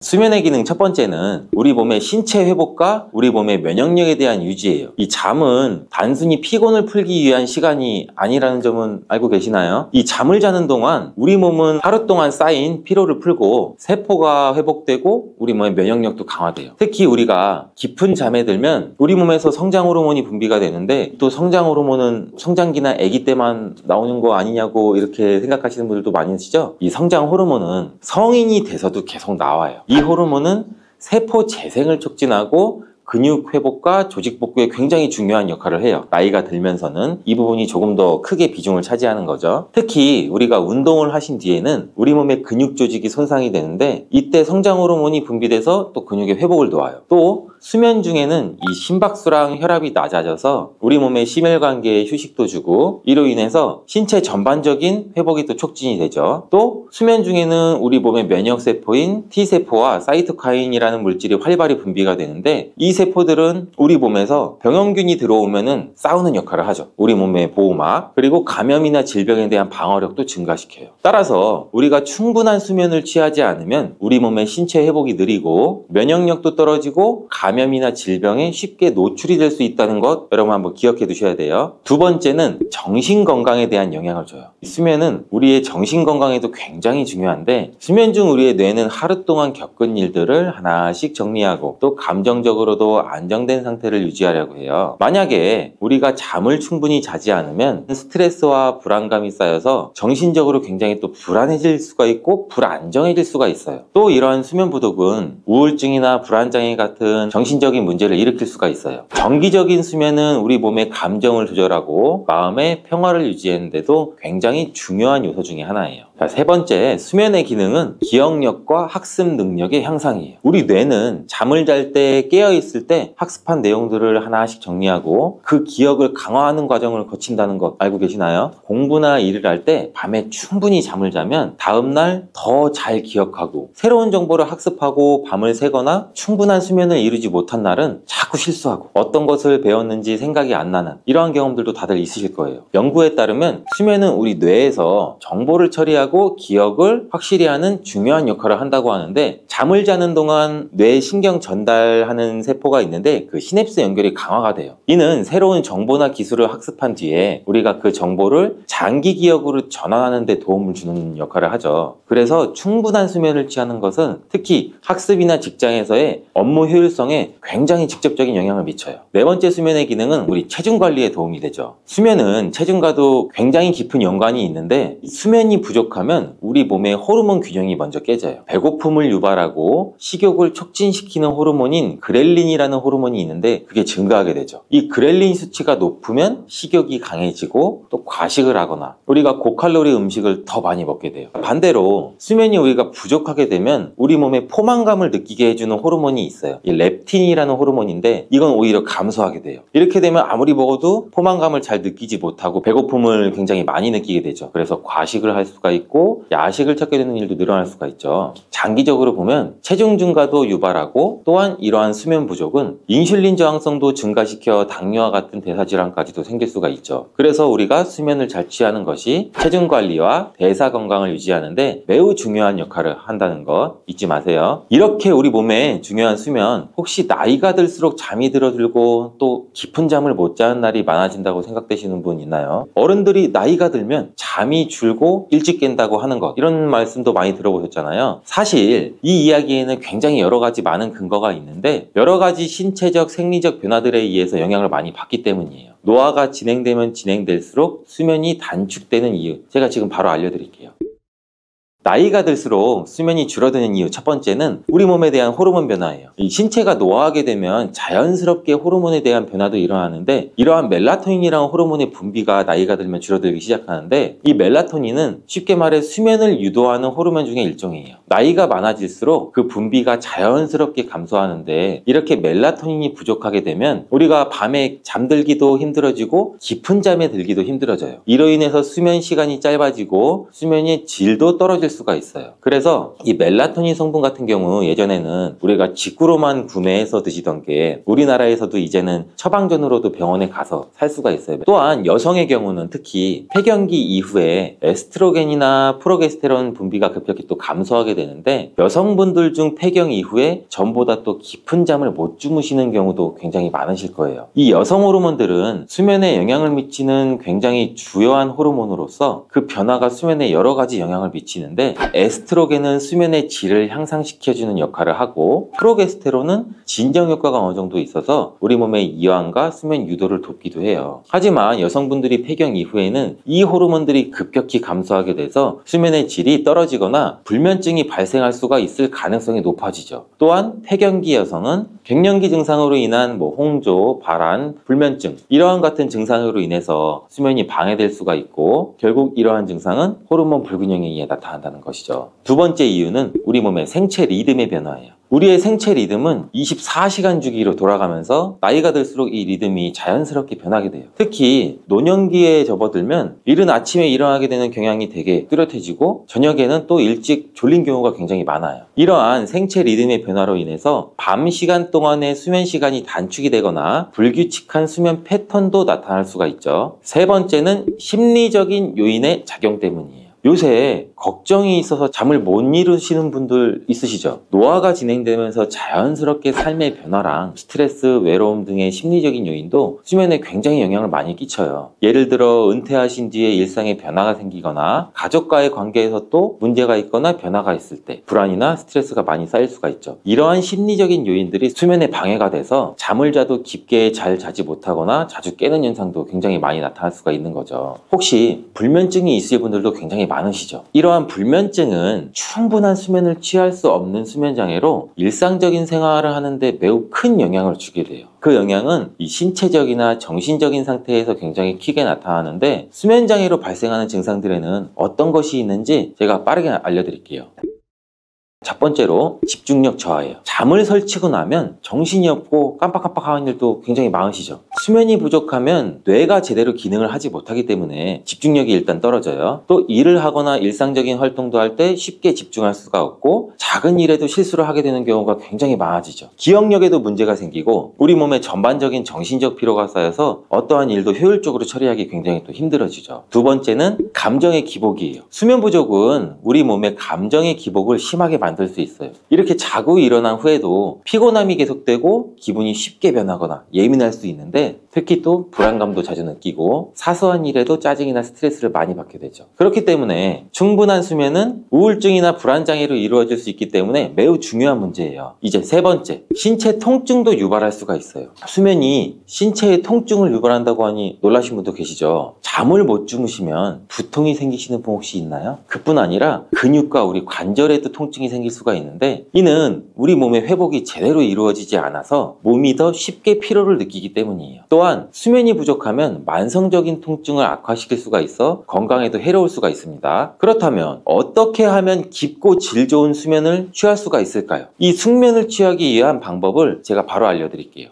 수면의 기능 첫 번째는 우리 몸의 신체 회복과 우리 몸의 면역력에 대한 유지예요. 이 잠은 단순히 피곤을 풀기 위한 시간이 아니라는 점은 알고 계시나요? 이 잠을 자는 동안 우리 몸은 하루 동안 쌓인 피로를 풀고 세포가 회복되고 우리 몸의 면역력도 강화돼요. 특히 우리가 깊은 잠에 들면 우리 몸에서 성장 호르몬이 분비가 되는데, 또 성장 호르몬은 성장기나 아기 때만 나오는 거 아니냐고 이렇게 생각하시는 분들도 많이 계시죠? 이 성장 호르몬은 성인이 돼서도 계속 나와요. 이 호르몬은 세포 재생을 촉진하고 근육 회복과 조직 복구에 굉장히 중요한 역할을 해요. 나이가 들면서는 이 부분이 조금 더 크게 비중을 차지하는 거죠. 특히 우리가 운동을 하신 뒤에는 우리 몸의 근육 조직이 손상이 되는데, 이때 성장 호르몬이 분비돼서 또 근육의 회복을 도와요. 또 수면 중에는 이 심박수랑 혈압이 낮아져서 우리 몸의 심혈관계에 휴식도 주고, 이로 인해서 신체 전반적인 회복이 또 촉진이 되죠. 또 수면 중에는 우리 몸의 면역세포인 T세포와 사이토카인이라는 물질이 활발히 분비가 되는데, 이 세포들은 우리 몸에서 병원균이 들어오면은 싸우는 역할을 하죠. 우리 몸의 보호막, 그리고 감염이나 질병에 대한 방어력도 증가시켜요. 따라서 우리가 충분한 수면을 취하지 않으면 우리 몸의 신체 회복이 느리고 면역력도 떨어지고 감염이나 질병에 쉽게 노출이 될 수 있다는 것, 여러분 한번 기억해 두셔야 돼요. 두 번째는 정신 건강에 대한 영향을 줘요. 수면은 우리의 정신 건강에도 굉장히 중요한데, 수면 중 우리의 뇌는 하루 동안 겪은 일들을 하나씩 정리하고 또 감정적으로도 안정된 상태를 유지하려고 해요. 만약에 우리가 잠을 충분히 자지 않으면 스트레스와 불안감이 쌓여서 정신적으로 굉장히 또 불안해질 수가 있고 불안정해질 수가 있어요. 또 이러한 수면 부족은 우울증이나 불안장애 같은 정신적인 문제를 일으킬 수가 있어요. 정기적인 수면은 우리 몸의 감정을 조절하고 마음의 평화를 유지하는데도 굉장히 중요한 요소 중에 하나예요. 자, 세 번째, 수면의 기능은 기억력과 학습 능력의 향상이에요. 우리 뇌는 잠을 잘 때 깨어있을 때 학습한 내용들을 하나씩 정리하고 그 기억을 강화하는 과정을 거친다는 것 알고 계시나요? 공부나 일을 할 때 밤에 충분히 잠을 자면 다음날 더 잘 기억하고, 새로운 정보를 학습하고 밤을 새거나 충분한 수면을 이루지 못한 날은 자꾸 실수하고 어떤 것을 배웠는지 생각이 안 나는, 이러한 경험들도 다들 있으실 거예요. 연구에 따르면 수면은 우리 뇌에서 정보를 처리하고 기억을 확실히 하는 중요한 역할을 한다고 하는데, 잠을 자는 동안 뇌 신경 전달하는 세포가 있는데 그 시냅스 연결이 강화가 돼요. 이는 새로운 정보나 기술을 학습한 뒤에 우리가 그 정보를 장기 기억으로 전환하는 데 도움을 주는 역할을 하죠. 그래서 충분한 수면을 취하는 것은 특히 학습이나 직장에서의 업무 효율성에 굉장히 직접적인 영향을 미쳐요. 네 번째, 수면의 기능은 우리 체중 관리에 도움이 되죠. 수면은 체중과도 굉장히 깊은 연관이 있는데, 수면이 부족하면 우리 몸의 호르몬 균형이 먼저 깨져요. 배고픔을 유발하고 식욕을 촉진시키는 호르몬인 그렐린이라는 호르몬이 있는데 그게 증가하게 되죠. 이 그렐린 수치가 높으면 식욕이 강해지고 또 과식을 하거나 우리가 고칼로리 음식을 더 많이 먹게 돼요. 반대로 수면이 우리가 부족하게 되면 우리 몸에 포만감을 느끼게 해주는 호르몬이 있어요. 이 렙틴이라는 호르몬인데 이건 오히려 감소하게 돼요. 이렇게 되면 아무리 먹어도 포만감을 잘 느끼지 못하고 배고픔을 굉장히 많이 느끼게 되죠. 그래서 과식을 할 수가 있고 있고 야식을 찾게 되는 일도 늘어날 수가 있죠. 장기적으로 보면 체중 증가도 유발하고, 또한 이러한 수면 부족은 인슐린 저항성도 증가시켜 당뇨와 같은 대사질환까지도 생길 수가 있죠. 그래서 우리가 수면을 잘 취하는 것이 체중 관리와 대사 건강을 유지하는데 매우 중요한 역할을 한다는 거 잊지 마세요. 이렇게 우리 몸에 중요한 수면, 혹시 나이가 들수록 잠이 들어들고 또 깊은 잠을 못 자는 날이 많아진다고 생각되시는 분 있나요? 어른들이 나이가 들면 잠이 줄고 일찍 깬다고 하는 것, 이런 말씀도 많이 들어보셨잖아요. 사실 이 이야기에는 굉장히 여러 가지 많은 근거가 있는데, 여러 가지 신체적 생리적 변화들에 의해서 영향을 많이 받기 때문이에요. 노화가 진행되면 진행될수록 수면이 단축되는 이유, 제가 지금 바로 알려드릴게요. 나이가 들수록 수면이 줄어드는 이유 첫 번째는 우리 몸에 대한 호르몬 변화예요. 이 신체가 노화하게 되면 자연스럽게 호르몬에 대한 변화도 일어나는데, 이러한 멜라토닌이라는 호르몬의 분비가 나이가 들면 줄어들기 시작하는데, 이 멜라토닌은 쉽게 말해 수면을 유도하는 호르몬 중에 일종이에요. 나이가 많아질수록 그 분비가 자연스럽게 감소하는데, 이렇게 멜라토닌이 부족하게 되면 우리가 밤에 잠들기도 힘들어지고 깊은 잠에 들기도 힘들어져요. 이로 인해서 수면 시간이 짧아지고 수면의 질도 떨어질 수가 있어요. 그래서 이 멜라토닌 성분 같은 경우 예전에는 우리가 직구로만 구매해서 드시던 게 우리나라에서도 이제는 처방전으로도 병원에 가서 살 수가 있어요. 또한 여성의 경우는 특히 폐경기 이후에 에스트로겐이나 프로게스테론 분비가 급격히 또 감소하게 되는데, 여성분들 중 폐경 이후에 전보다 또 깊은 잠을 못 주무시는 경우도 굉장히 많으실 거예요. 이 여성 호르몬들은 수면에 영향을 미치는 굉장히 주요한 호르몬으로서 그 변화가 수면에 여러 가지 영향을 미치는데, 에스트로겐은 수면의 질을 향상시켜주는 역할을 하고, 프로게스테론은 진정 효과가 어느 정도 있어서 우리 몸의 이완과 수면 유도를 돕기도 해요. 하지만 여성분들이 폐경 이후에는 이 호르몬들이 급격히 감소하게 돼서 수면의 질이 떨어지거나 불면증이 발생할 수가 있을 가능성이 높아지죠. 또한 폐경기 여성은 갱년기 증상으로 인한 홍조, 발한, 불면증, 이러한 같은 증상으로 인해서 수면이 방해될 수가 있고, 결국 이러한 증상은 호르몬 불균형에 의해 나타난다는 것이죠. 두 번째 이유는 우리 몸의 생체 리듬의 변화예요. 우리의 생체 리듬은 24시간 주기로 돌아가면서 나이가 들수록 이 리듬이 자연스럽게 변하게 돼요. 특히 노년기에 접어들면 이른 아침에 일어나게 되는 경향이 되게 뚜렷해지고, 저녁에는 또 일찍 졸린 경우가 굉장히 많아요. 이러한 생체 리듬의 변화로 인해서 밤 시간 동안의 수면 시간이 단축이 되거나 불규칙한 수면 패턴도 나타날 수가 있죠. 세 번째는 심리적인 요인의 작용 때문이에요. 요새 걱정이 있어서 잠을 못 이루시는 분들 있으시죠? 노화가 진행되면서 자연스럽게 삶의 변화랑 스트레스, 외로움 등의 심리적인 요인도 수면에 굉장히 영향을 많이 끼쳐요. 예를 들어 은퇴하신 뒤에 일상에 변화가 생기거나, 가족과의 관계에서 또 문제가 있거나 변화가 있을 때 불안이나 스트레스가 많이 쌓일 수가 있죠. 이러한 심리적인 요인들이 수면에 방해가 돼서 잠을 자도 깊게 잘 자지 못하거나 자주 깨는 현상도 굉장히 많이 나타날 수가 있는 거죠. 혹시 불면증이 있을 분들도 굉장히 많으시죠? 이러한 불면증은 충분한 수면을 취할 수 없는 수면 장애로 일상적인 생활을 하는데 매우 큰 영향을 주게 돼요. 그 영향은 이 신체적이나 정신적인 상태에서 굉장히 크게 나타나는데, 수면 장애로 발생하는 증상들에는 어떤 것이 있는지 제가 빠르게 알려드릴게요. 첫 번째로 집중력 저하예요. 잠을 설치고 나면 정신이 없고 깜빡깜빡하는 일도 굉장히 많으시죠. 수면이 부족하면 뇌가 제대로 기능을 하지 못하기 때문에 집중력이 일단 떨어져요. 또 일을 하거나 일상적인 활동도 할 때 쉽게 집중할 수가 없고, 작은 일에도 실수를 하게 되는 경우가 굉장히 많아지죠. 기억력에도 문제가 생기고, 우리 몸에 전반적인 정신적 피로가 쌓여서 어떠한 일도 효율적으로 처리하기 굉장히 또 힘들어지죠. 두 번째는 감정의 기복이에요. 수면 부족은 우리 몸의 감정의 기복을 심하게 만들 수 있어요. 이렇게 자고 일어난 후에도 피곤함이 계속되고 기분이 쉽게 변하거나 예민할 수 있는데, 특히 또 불안감도 자주 느끼고 사소한 일에도 짜증이나 스트레스를 많이 받게 되죠. 그렇기 때문에 충분한 수면은 우울증이나 불안장애로 이루어질 수 있기 때문에 매우 중요한 문제예요. 이제 세 번째, 신체 통증도 유발할 수가 있어요. 수면이 신체의 통증을 유발한다고 하니 놀라신 분도 계시죠. 잠을 못 주무시면 두통이 생기시는 분 혹시 있나요? 그뿐 아니라 근육과 우리 관절에도 통증이 생길 수가 있는데, 이는 우리 몸의 회복이 제대로 이루어지지 않아서 몸이 더 쉽게 피로를 느끼기 때문이에요. 또한 수면이 부족하면 만성적인 통증을 악화시킬 수가 있어 건강에도 해로울 수가 있습니다. 그렇다면 어떻게 하면 깊고 질 좋은 수면을 취할 수가 있을까요? 이 숙면을 취하기 위한 방법을 제가 바로 알려드릴게요.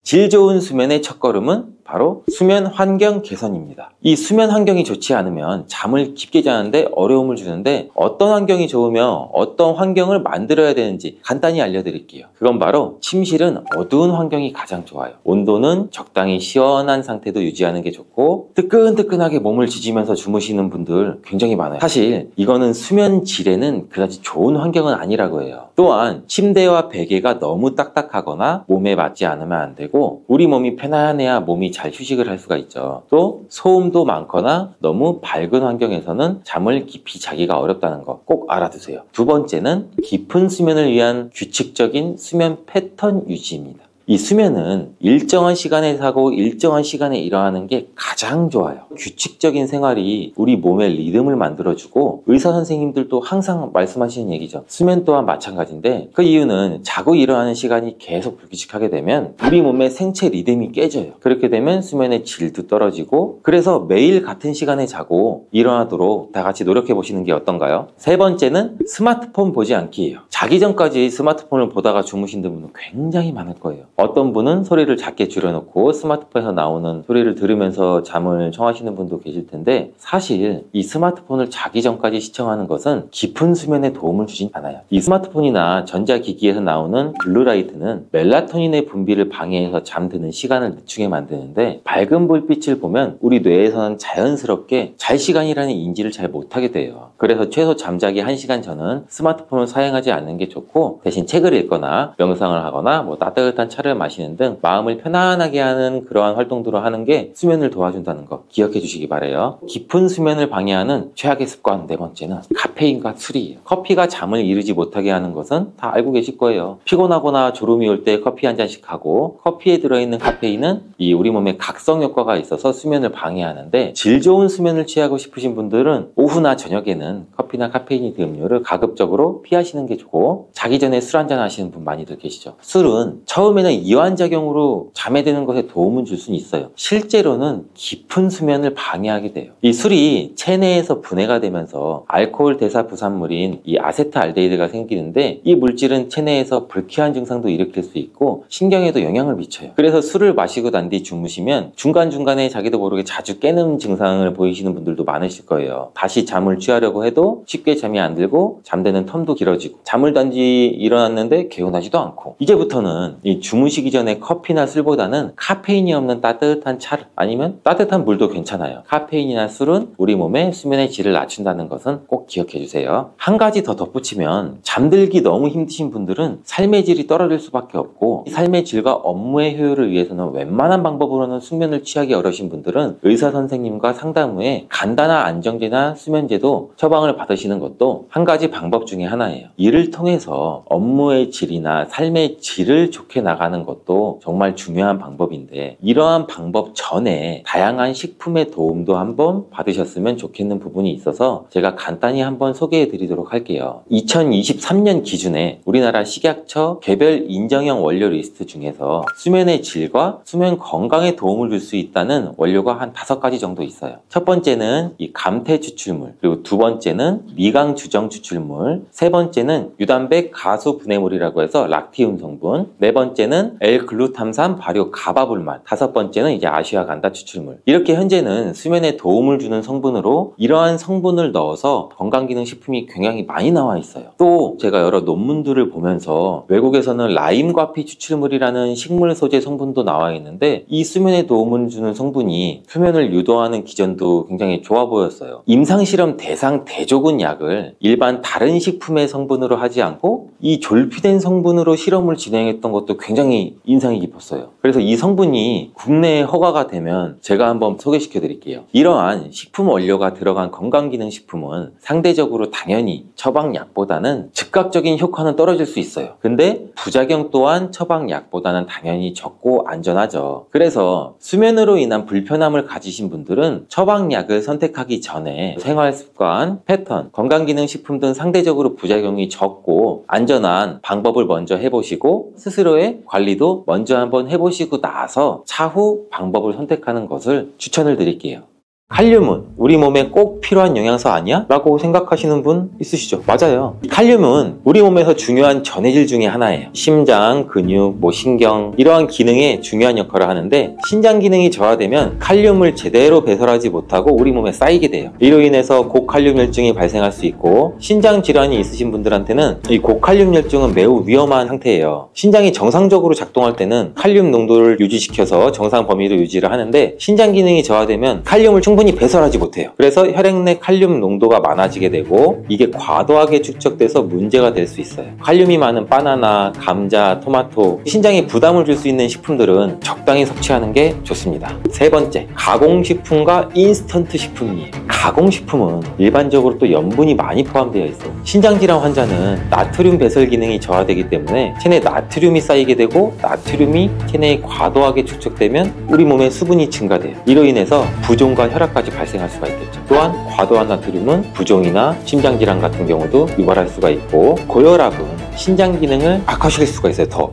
질 좋은 수면의 첫걸음은 바로 수면 환경 개선입니다. 이 수면 환경이 좋지 않으면 잠을 깊게 자는데 어려움을 주는데 어떤 환경이 좋으며 어떤 환경을 만들어야 되는지 간단히 알려드릴게요. 그건 바로 침실은 어두운 환경이 가장 좋아요. 온도는 적당히 시원한 상태도 유지하는 게 좋고 뜨끈뜨끈하게 몸을 지지면서 주무시는 분들 굉장히 많아요. 사실 이거는 수면 질에는 그다지 좋은 환경은 아니라고 해요. 또한 침대와 베개가 너무 딱딱하거나 몸에 맞지 않으면 안 되고 우리 몸이 편안해야 몸이 잘 휴식을 할 수가 있죠. 또 소음도 많거나 너무 밝은 환경에서는 잠을 깊이 자기가 어렵다는 거 꼭 알아두세요. 두 번째는 깊은 수면을 위한 규칙적인 수면 패턴 유지입니다. 이 수면은 일정한 시간에 자고 일정한 시간에 일어나는 게 가장 좋아요. 규칙적인 생활이 우리 몸의 리듬을 만들어주고 의사 선생님들도 항상 말씀하시는 얘기죠. 수면 또한 마찬가지인데 그 이유는 자고 일어나는 시간이 계속 불규칙하게 되면 우리 몸의 생체 리듬이 깨져요. 그렇게 되면 수면의 질도 떨어지고 그래서 매일 같은 시간에 자고 일어나도록 다 같이 노력해 보시는 게 어떤가요? 세 번째는 스마트폰 보지 않기예요. 자기 전까지 스마트폰을 보다가 주무신 분은 굉장히 많을 거예요. 어떤 분은 소리를 작게 줄여놓고 스마트폰에서 나오는 소리를 들으면서 잠을 청하시는 분도 계실 텐데 사실 이 스마트폰을 자기 전까지 시청하는 것은 깊은 수면에 도움을 주진 않아요. 이 스마트폰이나 전자기기에서 나오는 블루라이트는 멜라토닌의 분비를 방해해서 잠드는 시간을 늦추게 만드는데 밝은 불빛을 보면 우리 뇌에서는 자연스럽게 잘 시간이라는 인지를 잘 못하게 돼요. 그래서 최소 잠자기 1시간 전은 스마트폰을 사용하지 않는 게 좋고 대신 책을 읽거나 명상을 하거나 뭐 따뜻한 차를 마시는 등 마음을 편안하게 하는 그러한 활동들을 하는 게 수면을 도와준다는 거 기억해 주시기 바라요. 깊은 수면을 방해하는 최악의 습관 네 번째는 카페인과 술이에요. 커피가 잠을 이루지 못하게 하는 것은 다 알고 계실 거예요. 피곤하거나 졸음이 올 때 커피 한 잔씩 하고 커피에 들어있는 카페인은 이 우리 몸에 각성 효과가 있어서 수면을 방해하는데 질 좋은 수면을 취하고 싶으신 분들은 오후나 저녁에는 커피나 카페인이 든 음료를 가급적으로 피하시는 게 좋고 자기 전에 술 한잔 하시는 분 많이들 계시죠. 술은 처음에는 이완작용으로 잠에 드는 것에 도움을 줄 수는 있어요. 실제로는 깊은 수면을 방해하게 돼요. 이 술이 체내에서 분해가 되면서 알코올 대사 부산물인 이 아세트알데히드가 생기는데 이 물질은 체내에서 불쾌한 증상도 일으킬 수 있고 신경에도 영향을 미쳐요. 그래서 술을 마시고 난 뒤 주무시면 중간중간에 자기도 모르게 자주 깨는 증상을 보이시는 분들도 많으실 거예요. 다시 잠을 취하려고 해도 쉽게 잠이 안 들고 잠드는 텀도 길어지고 잠을 단 뒤 일어났는데 개운하지도 않고 이제부터는 이 주무시기 전에 커피나 술보다는 카페인이 없는 따뜻한 차 아니면 따뜻한 물도 괜찮아요. 카페인이나 술은 우리 몸의 수면의 질을 낮춘다는 것은 꼭 기억해 주세요. 한 가지 더 덧붙이면 잠들기 너무 힘드신 분들은 삶의 질이 떨어질 수밖에 없고 삶의 질과 업무의 효율을 위해서는 웬만한 방법으로는 숙면을 취하기 어려우신 분들은 의사 선생님과 상담 후에 간단한 안정제나 수면제도 처방을 받으시는 것도 한 가지 방법 중에 하나예요. 이를 통해서 업무의 질이나 삶의 질을 좋게 나가는 것도 정말 중요한 방법인데 이러한 방법 전에 다양한 식품의 도움도 한번 받으셨으면 좋겠는 부분이 있어서 제가 간단히 한번 소개해 드리도록 할게요. 2023년 기준에 우리나라 식약처 개별 인정형 원료 리스트 중에서 수면의 질과 수면 건강에 도움을 줄 수 있다는 원료가 한 5가지 정도 있어요. 첫 번째는 이 감태 추출물, 그리고 두 번째는 미강 주정 추출물, 세 번째는 유단백 가수 분해물이라고 해서 락티움 성분, 네 번째는 L글루탐산 발효 가바불만, 다섯 번째는 이제 아시아간다 추출물. 이렇게 현재는 수면에 도움을 주는 성분으로 이러한 성분을 넣어서 건강기능식품이 굉장히 많이 나와 있어요. 또 제가 여러 논문들을 보면서 외국에서는 라임과피 추출물이라는 식물 소재 성분도 나와 있는데 이 수면에 도움을 주는 성분이 수면을 유도하는 기전도 굉장히 좋아 보였어요. 임상실험 대상 대조군 약을 일반 다른 식품의 성분으로 하지 않고 이 졸피된 성분으로 실험을 진행했던 것도 굉장히 인상이 깊었어요. 그래서 이 성분이 국내에 허가가 되면 제가 한번 소개시켜 드릴게요. 이러한 식품 원료가 들어간 건강기능식품은 상대적으로 당연히 처방약보다는 즉각적인 효과는 떨어질 수 있어요. 근데 부작용 또한 처방약보다는 당연히 적고 안전하죠. 그래서 수면으로 인한 불편함을 가지신 분들은 처방약을 선택하기 전에 생활습관, 패턴, 건강기능식품 등 상대적으로 부작용이 적고 안전한 방법을 먼저 해보시고 스스로의 관리도 먼저 한번 해보시고 나서 차후 방법을 선택하는 것을 추천을 드릴게요. 칼륨은 우리 몸에 꼭 필요한 영양소 아니야? 라고 생각하시는 분 있으시죠? 맞아요. 칼륨은 우리 몸에서 중요한 전해질 중에 하나예요. 심장, 근육, 신경 이러한 기능에 중요한 역할을 하는데 신장 기능이 저하되면 칼륨을 제대로 배설하지 못하고 우리 몸에 쌓이게 돼요. 이로 인해서 고칼륨혈증이 발생할 수 있고 신장 질환이 있으신 분들한테는 이 고칼륨혈증은 매우 위험한 상태예요. 신장이 정상적으로 작동할 때는 칼륨 농도를 유지시켜서 정상 범위로 유지를 하는데 신장 기능이 저하되면 칼륨을 충분히 배설하지 못해요. 그래서 혈액 내 칼륨 농도가 많아지게 되고 이게 과도하게 축적돼서 문제가 될 수 있어요. 칼륨이 많은 바나나, 감자, 토마토, 신장에 부담을 줄 수 있는 식품들은 적당히 섭취하는 게 좋습니다. 세 번째, 가공식품과 인스턴트 식품이에요. 가공식품은 일반적으로 또 염분이 많이 포함되어 있어요. 신장질환 환자는 나트륨 배설 기능이 저하되기 때문에 체내에 나트륨이 쌓이게 되고 나트륨이 체내에 과도하게 축적되면 우리 몸의 수분이 증가돼요. 이로 인해서 부종과 혈압까지 발생할 수가 있겠죠. 또한 과도한 나트륨은 부종이나 심장질환 같은 경우도 유발할 수가 있고 고혈압은 신장 기능을 악화시킬 수가 있어요. 더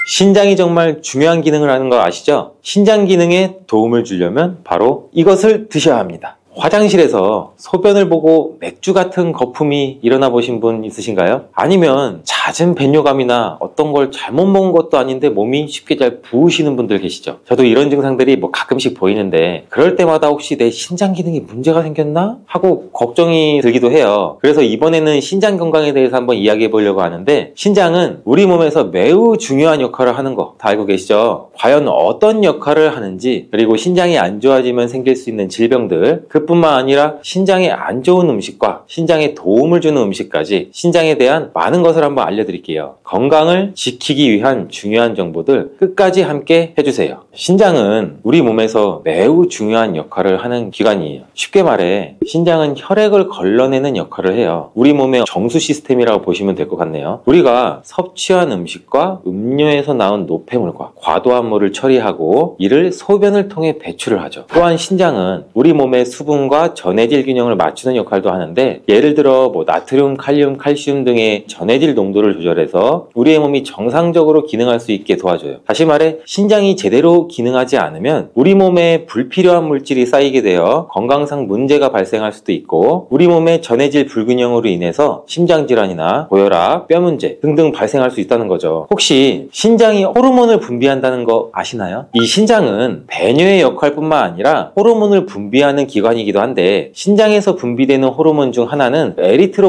신장이 정말 중요한 기능을 하는 거 아시죠? 신장 기능에 도움을 주려면 바로 이것을 드셔야 합니다. 화장실에서 소변을 보고 맥주 같은 거품이 일어나 보신 분 있으신가요? 아니면 잦은 배뇨감이나 어떤 걸 잘못 먹은 것도 아닌데 몸이 쉽게 잘 부으시는 분들 계시죠? 저도 이런 증상들이 가끔씩 보이는데 그럴 때마다 혹시 내 신장 기능에 문제가 생겼나? 하고 걱정이 들기도 해요. 그래서 이번에는 신장 건강에 대해서 한번 이야기해 보려고 하는데 신장은 우리 몸에서 매우 중요한 역할을 하는 거 다 알고 계시죠? 과연 어떤 역할을 하는지 그리고 신장이 안 좋아지면 생길 수 있는 질병들 뿐만 아니라 신장에 안 좋은 음식과 신장에 도움을 주는 음식까지 신장에 대한 많은 것을 한번 알려드릴게요. 건강을 지키기 위한 중요한 정보들 끝까지 함께 해주세요. 신장은 우리 몸에서 매우 중요한 역할을 하는 기관이에요. 쉽게 말해 신장은 혈액을 걸러내는 역할을 해요. 우리 몸의 정수 시스템이라고 보시면 될 것 같네요. 우리가 섭취한 음식과 음료에서 나온 노폐물과 과도한 물을 처리하고 이를 소변을 통해 배출을 하죠. 또한 신장은 우리 몸의 수분 과 전해질 균형을 맞추는 역할도 하는데 예를 들어 나트륨, 칼륨, 칼슘 등의 전해질 농도를 조절해서 우리의 몸이 정상적으로 기능할 수 있게 도와줘요. 다시 말해 신장이 제대로 기능하지 않으면 우리 몸에 불필요한 물질이 쌓이게 되어 건강상 문제가 발생할 수도 있고 우리 몸의 전해질 불균형으로 인해서 심장질환이나 고혈압, 뼈 문제 등등 발생할 수 있다는 거죠. 혹시 신장이 호르몬을 분비한다는 거 아시나요? 이 신장은 배뇨의 역할뿐만 아니라 호르몬을 분비하는 기관이 기도 한데 신장에서 분비되는 호르몬 중 하나는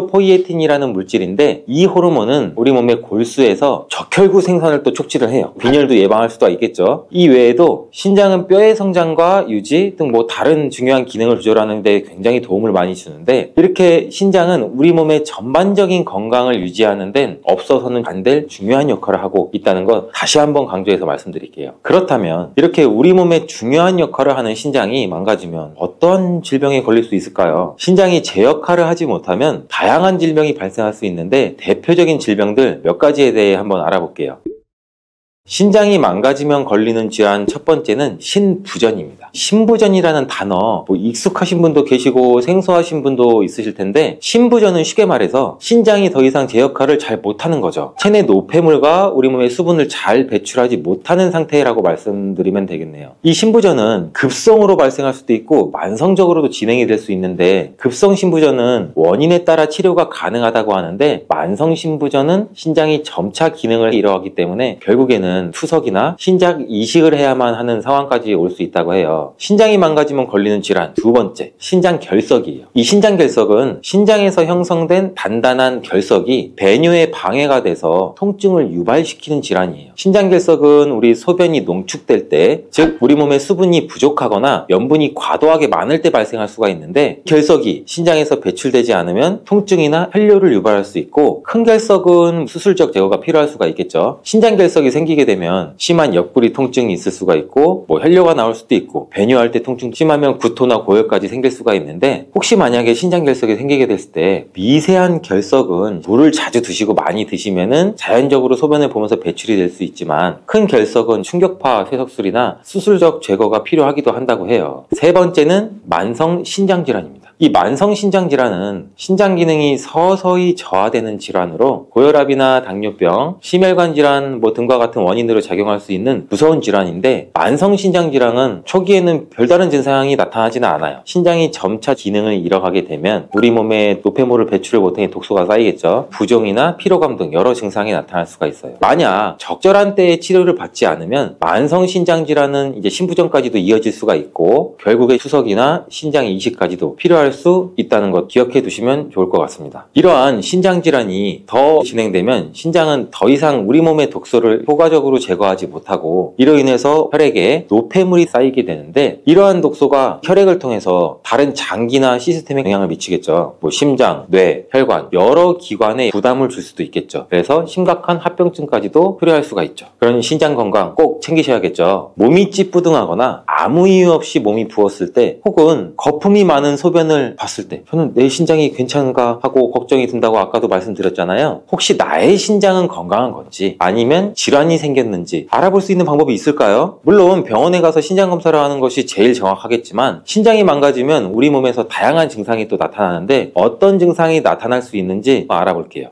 에리트로포이에틴이라는 물질인데 이 호르몬은 우리 몸의 골수에서 적혈구 생산을 또 촉진을 해요. 빈혈도 예방할 수도 있겠죠. 이 외에도 신장은 뼈의 성장과 유지 등 다른 중요한 기능을 조절하는 데 굉장히 도움을 많이 주는데 이렇게 신장은 우리 몸의 전반적인 건강을 유지하는 데는 없어서는 안 될 중요한 역할을 하고 있다는 것 다시 한번 강조해서 말씀드릴게요. 그렇다면 이렇게 우리 몸의 중요한 역할을 하는 신장이 망가지면 어떤 질병에 걸릴 수 있을까요? 신장이 제 역할을 하지 못하면 다양한 질병이 발생할 수 있는데 대표적인 질병들 몇 가지에 대해 한번 알아볼게요. 신장이 망가지면 걸리는 질환 첫 번째는 신부전입니다. 신부전이라는 단어 익숙하신 분도 계시고 생소하신 분도 있으실 텐데 신부전은 쉽게 말해서 신장이 더 이상 제 역할을 잘 못하는 거죠. 체내 노폐물과 우리 몸의 수분을 잘 배출하지 못하는 상태라고 말씀드리면 되겠네요. 이 신부전은 급성으로 발생할 수도 있고 만성적으로도 진행이 될 수 있는데 급성 신부전은 원인에 따라 치료가 가능하다고 하는데 만성 신부전은 신장이 점차 기능을 잃어가기 때문에 결국에는 투석이나 신장 이식을 해야만 하는 상황까지 올 수 있다고 해요. 신장이 망가지면 걸리는 질환 두 번째, 신장 결석이에요. 이 신장 결석은 신장에서 형성된 단단한 결석이 배뇨에 방해가 돼서 통증을 유발시키는 질환이에요. 신장 결석은 우리 소변이 농축될 때, 즉 우리 몸에 수분이 부족하거나 염분이 과도하게 많을 때 발생할 수가 있는데 결석이 신장에서 배출되지 않으면 통증이나 혈뇨를 유발할 수 있고 큰 결석은 수술적 제거가 필요할 수가 있겠죠. 신장 결석이 생기게 되면 심한 옆구리 통증이 있을 수가 있고 혈뇨가 나올 수도 있고 배뇨할 때 통증 심하면 구토나 고열까지 생길 수가 있는데 혹시 만약에 신장 결석이 생기게 됐을 때 미세한 결석은 물을 자주 드시고 많이 드시면은 자연적으로 소변을 보면서 배출이 될 수 있지만 큰 결석은 충격파 쇠석술이나 수술적 제거가 필요하기도 한다고 해요. 세 번째는 만성 신장 질환입니다. 이 만성신장 질환은 신장 기능이 서서히 저하되는 질환으로 고혈압이나 당뇨병, 심혈관 질환 등과 같은 원인으로 작용할 수 있는 무서운 질환인데, 만성신장 질환은 초기에는 별다른 증상이 나타나지는 않아요. 신장이 점차 기능을 잃어가게 되면 우리 몸에 노폐물을 배출을 못하니 독소가 쌓이겠죠. 부종이나 피로감 등 여러 증상이 나타날 수가 있어요. 만약 적절한 때에 치료를 받지 않으면 만성신장 질환은 이제 신부전까지도 이어질 수가 있고 결국에 투석이나 신장 이식까지도 필요할 수 있다는 것 기억해 두시면 좋을 것 같습니다. 이러한 신장 질환이 더 진행되면 신장은 더 이상 우리 몸의 독소를 효과적으로 제거하지 못하고 이로 인해서 혈액에 노폐물이 쌓이게 되는데, 이러한 독소가 혈액을 통해서 다른 장기나 시스템에 영향을 미치겠죠. 심장, 뇌, 혈관 여러 기관에 부담을 줄 수도 있겠죠. 그래서 심각한 합병증까지도 초래할 수가 있죠. 그런 신장 건강 꼭 챙기셔야겠죠. 몸이 찌뿌둥하거나 아무 이유 없이 몸이 부었을 때, 혹은 거품이 많은 소변을 봤을 때 저는 내 신장이 괜찮은가 하고 걱정이 든다고 아까도 말씀드렸잖아요. 혹시 나의 신장은 건강한 건지 아니면 질환이 생겼는지 알아볼 수 있는 방법이 있을까요? 물론 병원에 가서 신장 검사를 하는 것이 제일 정확하겠지만, 신장이 망가지면 우리 몸에서 다양한 증상이 또 나타나는데 어떤 증상이 나타날 수 있는지 알아볼게요.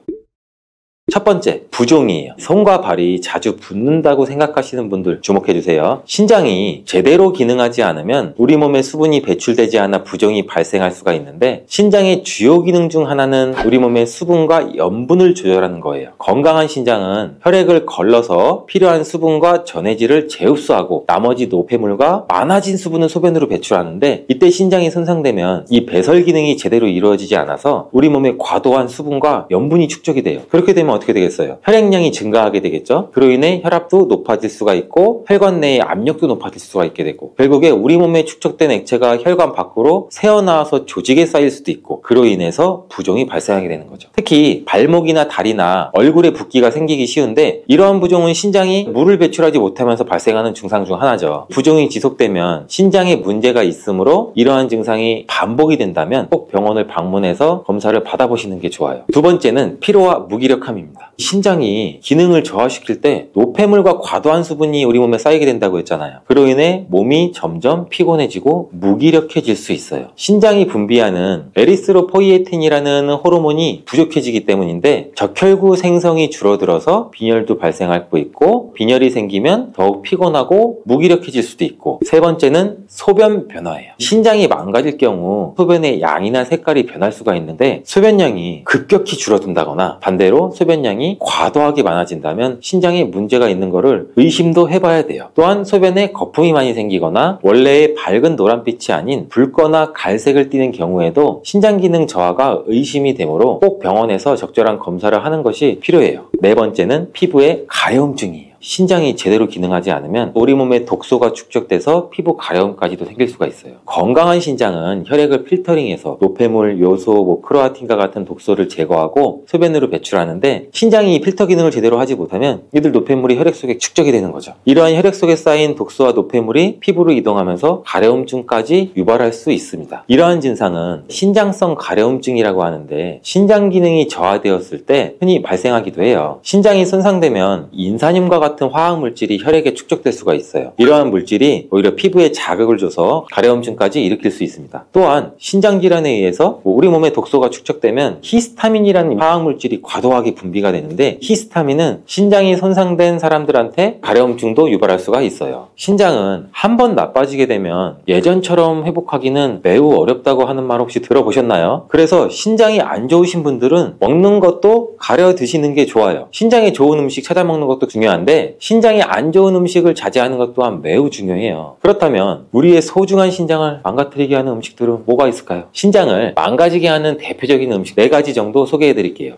첫 번째, 부종이에요. 손과 발이 자주 붓는다고 생각하시는 분들 주목해주세요. 신장이 제대로 기능하지 않으면 우리 몸에 수분이 배출되지 않아 부종이 발생할 수가 있는데, 신장의 주요 기능 중 하나는 우리 몸의 수분과 염분을 조절하는 거예요. 건강한 신장은 혈액을 걸러서 필요한 수분과 전해질을 재흡수하고 나머지 노폐물과 많아진 수분을 소변으로 배출하는데, 이때 신장이 손상되면 이 배설 기능이 제대로 이루어지지 않아서 우리 몸에 과도한 수분과 염분이 축적이 돼요. 그렇게 되면 어떻게 되겠어요? 혈액량이 증가하게 되겠죠? 그로 인해 혈압도 높아질 수가 있고 혈관 내의 압력도 높아질 수가 있게 되고, 결국에 우리 몸에 축적된 액체가 혈관 밖으로 새어나와서 조직에 쌓일 수도 있고, 그로 인해서 부종이 발생하게 되는 거죠. 특히 발목이나 다리나 얼굴에 붓기가 생기기 쉬운데, 이러한 부종은 신장이 물을 배출하지 못하면서 발생하는 증상 중 하나죠. 부종이 지속되면 신장에 문제가 있으므로 이러한 증상이 반복이 된다면 꼭 병원을 방문해서 검사를 받아보시는 게 좋아요. 두 번째는 피로와 무기력함입니다. 신장이 기능을 저하시킬 때 노폐물과 과도한 수분이 우리 몸에 쌓이게 된다고 했잖아요. 그로 인해 몸이 점점 피곤해지고 무기력해질 수 있어요. 신장이 분비하는 에리스로포이에틴이라는 호르몬이 부족해지기 때문인데, 적혈구 생성이 줄어들어서 빈혈도 발생할 수 있고, 빈혈이 생기면 더욱 피곤하고 무기력해질 수도 있고, 세 번째는 소변 변화예요. 신장이 망가질 경우 소변의 양이나 색깔이 변할 수가 있는데, 소변량이 급격히 줄어든다거나 반대로 소변량이 과도하게 많아진다면 신장에 문제가 있는 거를 의심도 해봐야 돼요. 또한 소변에 거품이 많이 생기거나 원래의 밝은 노란빛이 아닌 붉거나 갈색을 띠는 경우에도 신장 기능 저하가 의심이 되므로 꼭 병원에서 적절한 검사를 하는 것이 필요해요. 네 번째는 피부의 가려움증이에요. 신장이 제대로 기능하지 않으면 우리 몸에 독소가 축적돼서 피부 가려움까지도 생길 수가 있어요. 건강한 신장은 혈액을 필터링해서 노폐물, 요소, 크로아틴과 같은 독소를 제거하고 소변으로 배출하는데, 신장이 필터 기능을 제대로 하지 못하면 이들 노폐물이 혈액 속에 축적이 되는 거죠. 이러한 혈액 속에 쌓인 독소와 노폐물이 피부로 이동하면서 가려움증까지 유발할 수 있습니다. 이러한 증상은 신장성 가려움증이라고 하는데, 신장 기능이 저하되었을 때 흔히 발생하기도 해요. 신장이 손상되면 인산염과 같은 화학 물질이 혈액에 축적될 수가 있어요. 이러한 물질이 오히려 피부에 자극을 줘서 가려움증까지 일으킬 수 있습니다. 또한 신장 질환에 의해서 우리 몸에 독소가 축적되면 히스타민이라는 화학 물질이 과도하게 분비가 되는데, 히스타민은 신장이 손상된 사람들한테 가려움증도 유발할 수가 있어요. 신장은 한번 나빠지게 되면 예전처럼 회복하기는 매우 어렵다고 하는 말 혹시 들어보셨나요? 그래서 신장이 안 좋으신 분들은 먹는 것도 가려 드시는 게 좋아요. 신장에 좋은 음식 찾아 먹는 것도 중요한데, 신장에 안 좋은 음식을 자제하는 것 또한 매우 중요해요. 그렇다면 우리의 소중한 신장을 망가뜨리게 하는 음식들은 뭐가 있을까요? 신장을 망가지게 하는 대표적인 음식 4가지 정도 소개해 드릴게요.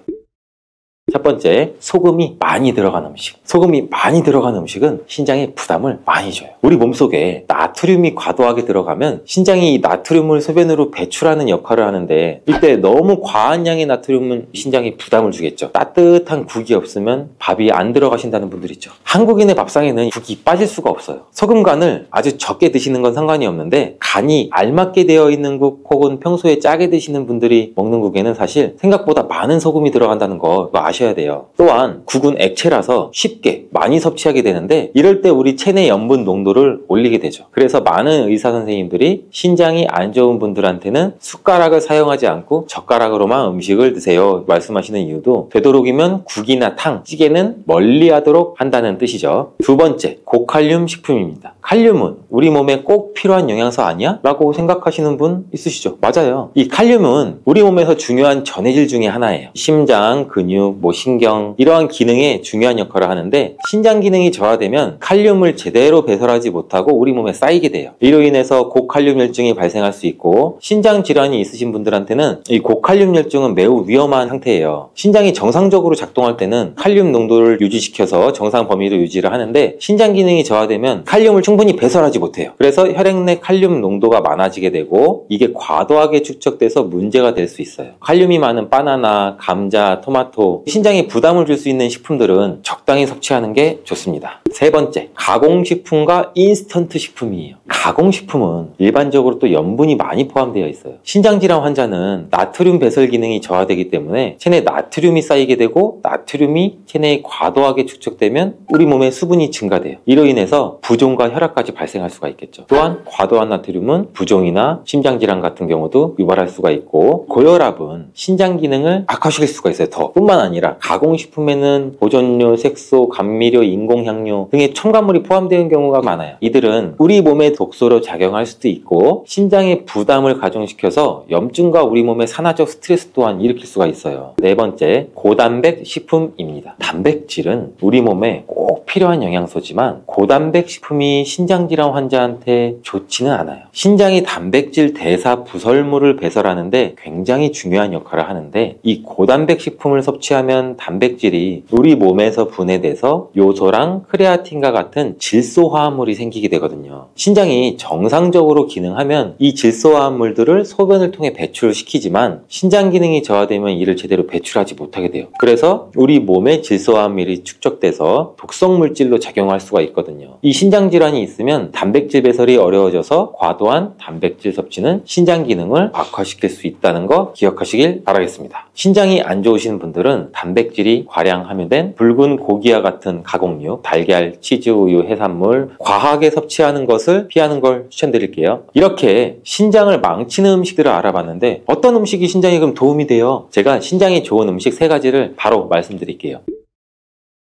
첫 번째, 소금이 많이 들어간 음식. 소금이 많이 들어간 음식은 신장에 부담을 많이 줘요. 우리 몸속에 나트륨이 과도하게 들어가면 신장이 이 나트륨을 소변으로 배출하는 역할을 하는데, 이때 너무 과한 양의 나트륨은 신장에 부담을 주겠죠. 따뜻한 국이 없으면 밥이 안 들어가신다는 분들 있죠. 한국인의 밥상에는 국이 빠질 수가 없어요. 소금 간을 아주 적게 드시는 건 상관이 없는데, 간이 알맞게 되어 있는 국 혹은 평소에 짜게 드시는 분들이 먹는 국에는 사실 생각보다 많은 소금이 들어간다는 거 아셔야 섭취해야 돼요. 또한 국은 액체라서 쉽게 많이 섭취하게 되는데 이럴 때 우리 체내 염분 농도를 올리게 되죠. 그래서 많은 의사 선생님들이 신장이 안 좋은 분들한테는 숟가락을 사용하지 않고 젓가락으로만 음식을 드세요 말씀하시는 이유도 되도록이면 국이나 탕, 찌개는 멀리하도록 한다는 뜻이죠. 두 번째, 고칼륨 식품입니다. 칼륨은 우리 몸에 꼭 필요한 영양소 아니야? 라고 생각하시는 분 있으시죠? 맞아요. 이 칼륨은 우리 몸에서 중요한 전해질 중에 하나예요. 심장, 근육, 신경 이러한 기능에 중요한 역할을 하는데 신장 기능이 저하되면 칼륨을 제대로 배설하지 못하고 우리 몸에 쌓이게 돼요. 이로 인해서 고칼륨혈증이 발생할 수 있고 신장 질환이 있으신 분들한테는 이 고칼륨혈증은 매우 위험한 상태예요. 신장이 정상적으로 작동할 때는 칼륨 농도를 유지시켜서 정상 범위로 유지를 하는데 신장 기능이 저하되면 칼륨을 충분히 배설하지 못해요. 그래서 혈액 내 칼륨 농도가 많아지게 되고 이게 과도하게 축적돼서 문제가 될 수 있어요. 칼륨이 많은 바나나, 감자, 토마토 신장에 부담을 줄 수 있는 식품들은 적당히 섭취하는 게 좋습니다. 세 번째, 가공식품과 인스턴트 식품이에요. 가공식품은 일반적으로 또 염분이 많이 포함되어 있어요. 신장질환 환자는 나트륨 배설 기능이 저하되기 때문에 체내에 나트륨이 쌓이게 되고 나트륨이 체내에 과도하게 축적되면 우리 몸에 수분이 증가돼요. 이로 인해서 부종과 혈압까지 발생할 수가 있겠죠. 또한 과도한 나트륨은 부종이나 심장질환 같은 경우도 유발할 수가 있고 고혈압은 신장 기능을 악화시킬 수가 있어요. 더 뿐만 아니라 가공식품에는 보존료, 색소, 감미료, 인공향료 등의 첨가물이 포함되는 경우가 많아요. 이들은 우리 몸에 독소로 작용할 수도 있고 신장에 부담을 가중시켜서 염증과 우리 몸의 산화적 스트레스 또한 일으킬 수가 있어요. 네 번째, 고단백 식품입니다. 단백질은 우리 몸에 꼭 필요한 영양소지만 고단백 식품이 신장질환 환자한테 좋지는 않아요. 신장이 단백질 대사 부설물을 배설하는데 굉장히 중요한 역할을 하는데 이 고단백 식품을 섭취하면 단백질이 우리 몸에서 분해돼서 요소랑 크레아틴과 같은 질소화합물이 생기게 되거든요. 신장이 정상적으로 기능하면 이 질소화합물들을 소변을 통해 배출시키지만 신장 기능이 저하되면 이를 제대로 배출하지 못하게 돼요. 그래서 우리 몸에 질소화합물이 축적돼서 독성 물질로 작용할 수가 있거든요. 이 신장 질환이 있으면 단백질 배설이 어려워져서 과도한 단백질 섭취는 신장 기능을 악화시킬 수 있다는 거 기억하시길 바라겠습니다. 신장이 안 좋으신 분들은 단백질이 과량 함유된 붉은 고기와 같은 가공육, 달걀, 치즈, 우유, 해산물 과하게 섭취하는 것을 피하는 걸 추천드릴게요. 이렇게 신장을 망치는 음식들을 알아봤는데 어떤 음식이 신장에 그럼 도움이 돼요? 제가 신장에 좋은 음식 3가지를 바로 말씀드릴게요.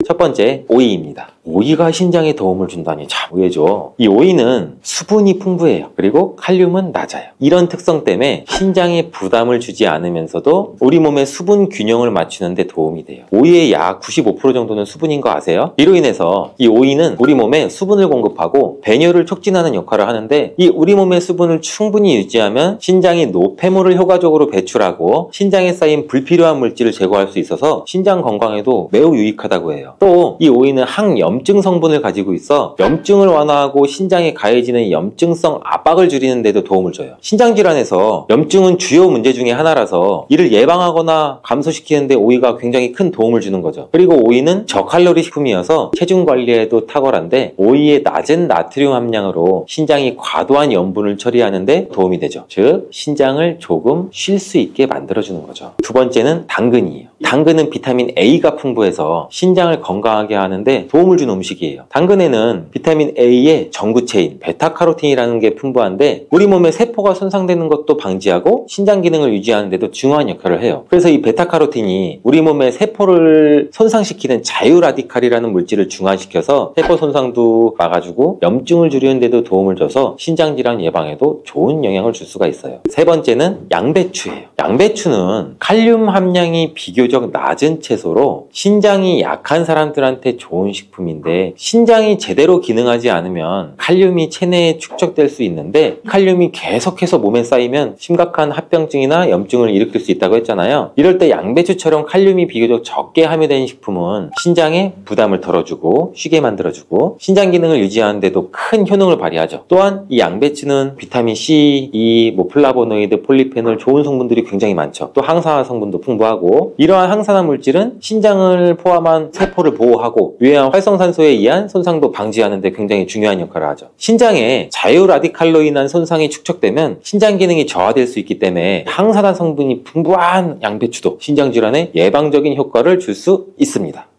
첫 번째, 오이입니다. 오이가 신장에 도움을 준다니 참 의외죠. 이 오이는 수분이 풍부해요. 그리고 칼륨은 낮아요. 이런 특성 때문에 신장에 부담을 주지 않으면서도 우리 몸의 수분 균형을 맞추는 데 도움이 돼요. 오이의 약 95% 정도는 수분인 거 아세요? 이로 인해서 이 오이는 우리 몸에 수분을 공급하고 배뇨를 촉진하는 역할을 하는데 이 우리 몸의 수분을 충분히 유지하면 신장이 노폐물을 효과적으로 배출하고 신장에 쌓인 불필요한 물질을 제거할 수 있어서 신장 건강에도 매우 유익하다고 해요. 또 이 오이는 항염증 성분을 가지고 있어 염증을 완화하고 신장에 가해지는 염증성 압박을 줄이는 데도 도움을 줘요. 신장질환에서 염증은 주요 문제 중에 하나라서 이를 예방하거나 감소시키는 데 오이가 굉장히 큰 도움을 주는 거죠. 그리고 오이는 저칼로리 식품이어서 체중 관리에도 탁월한데 오이의 낮은 나트륨 함량으로 신장이 과도한 염분을 처리하는 데 도움이 되죠. 즉 신장을 조금 쉴 수 있게 만들어주는 거죠. 두 번째는 당근이에요. 당근은 비타민 A가 풍부해서 신장을 건강하게 하는데 도움을 주는 음식이에요. 당근에는 비타민 A의 전구체인 베타카로틴이라는 게 풍부한데 우리 몸의 세포가 손상되는 것도 방지하고 신장 기능을 유지하는 데도 중요한 역할을 해요. 그래서 이 베타카로틴이 우리 몸의 세포를 손상시키는 자유라디칼이라는 물질을 중화시켜서 세포 손상도 막아주고 염증을 줄이는 데도 도움을 줘서 신장질환 예방에도 좋은 영향을 줄 수가 있어요. 세 번째는 양배추예요. 양배추는 칼륨 함량이 비교적 낮은 채소로 신장이 약한 사람들한테 좋은 식품인데 신장이 제대로 기능하지 않으면 칼륨이 체내에 축적될 수 있는데 칼륨이 계속해서 몸에 쌓이면 심각한 합병증이나 염증을 일으킬 수 있다고 했잖아요. 이럴 때 양배추처럼 칼륨이 비교적 적게 함유된 식품은 신장에 부담을 덜어주고 쉬게 만들어주고 신장 기능을 유지하는 데도 큰 효능을 발휘하죠. 또한 이 양배추는 비타민 C, E, 플라보노이드, 폴리페놀 좋은 성분들이 굉장히 많죠. 또 항산화 성분도 풍부하고 이러한 이러한 항산화 물질은 신장을 포함한 세포를 보호하고 유해한 활성산소에 의한 손상도 방지하는 데 굉장히 중요한 역할을 하죠. 신장에 자유 라디칼로 인한 손상이 축적되면 신장 기능이 저하될 수 있기 때문에 항산화 성분이 풍부한 양배추도 신장 질환에 예방적인 효과를 줄 수 있습니다.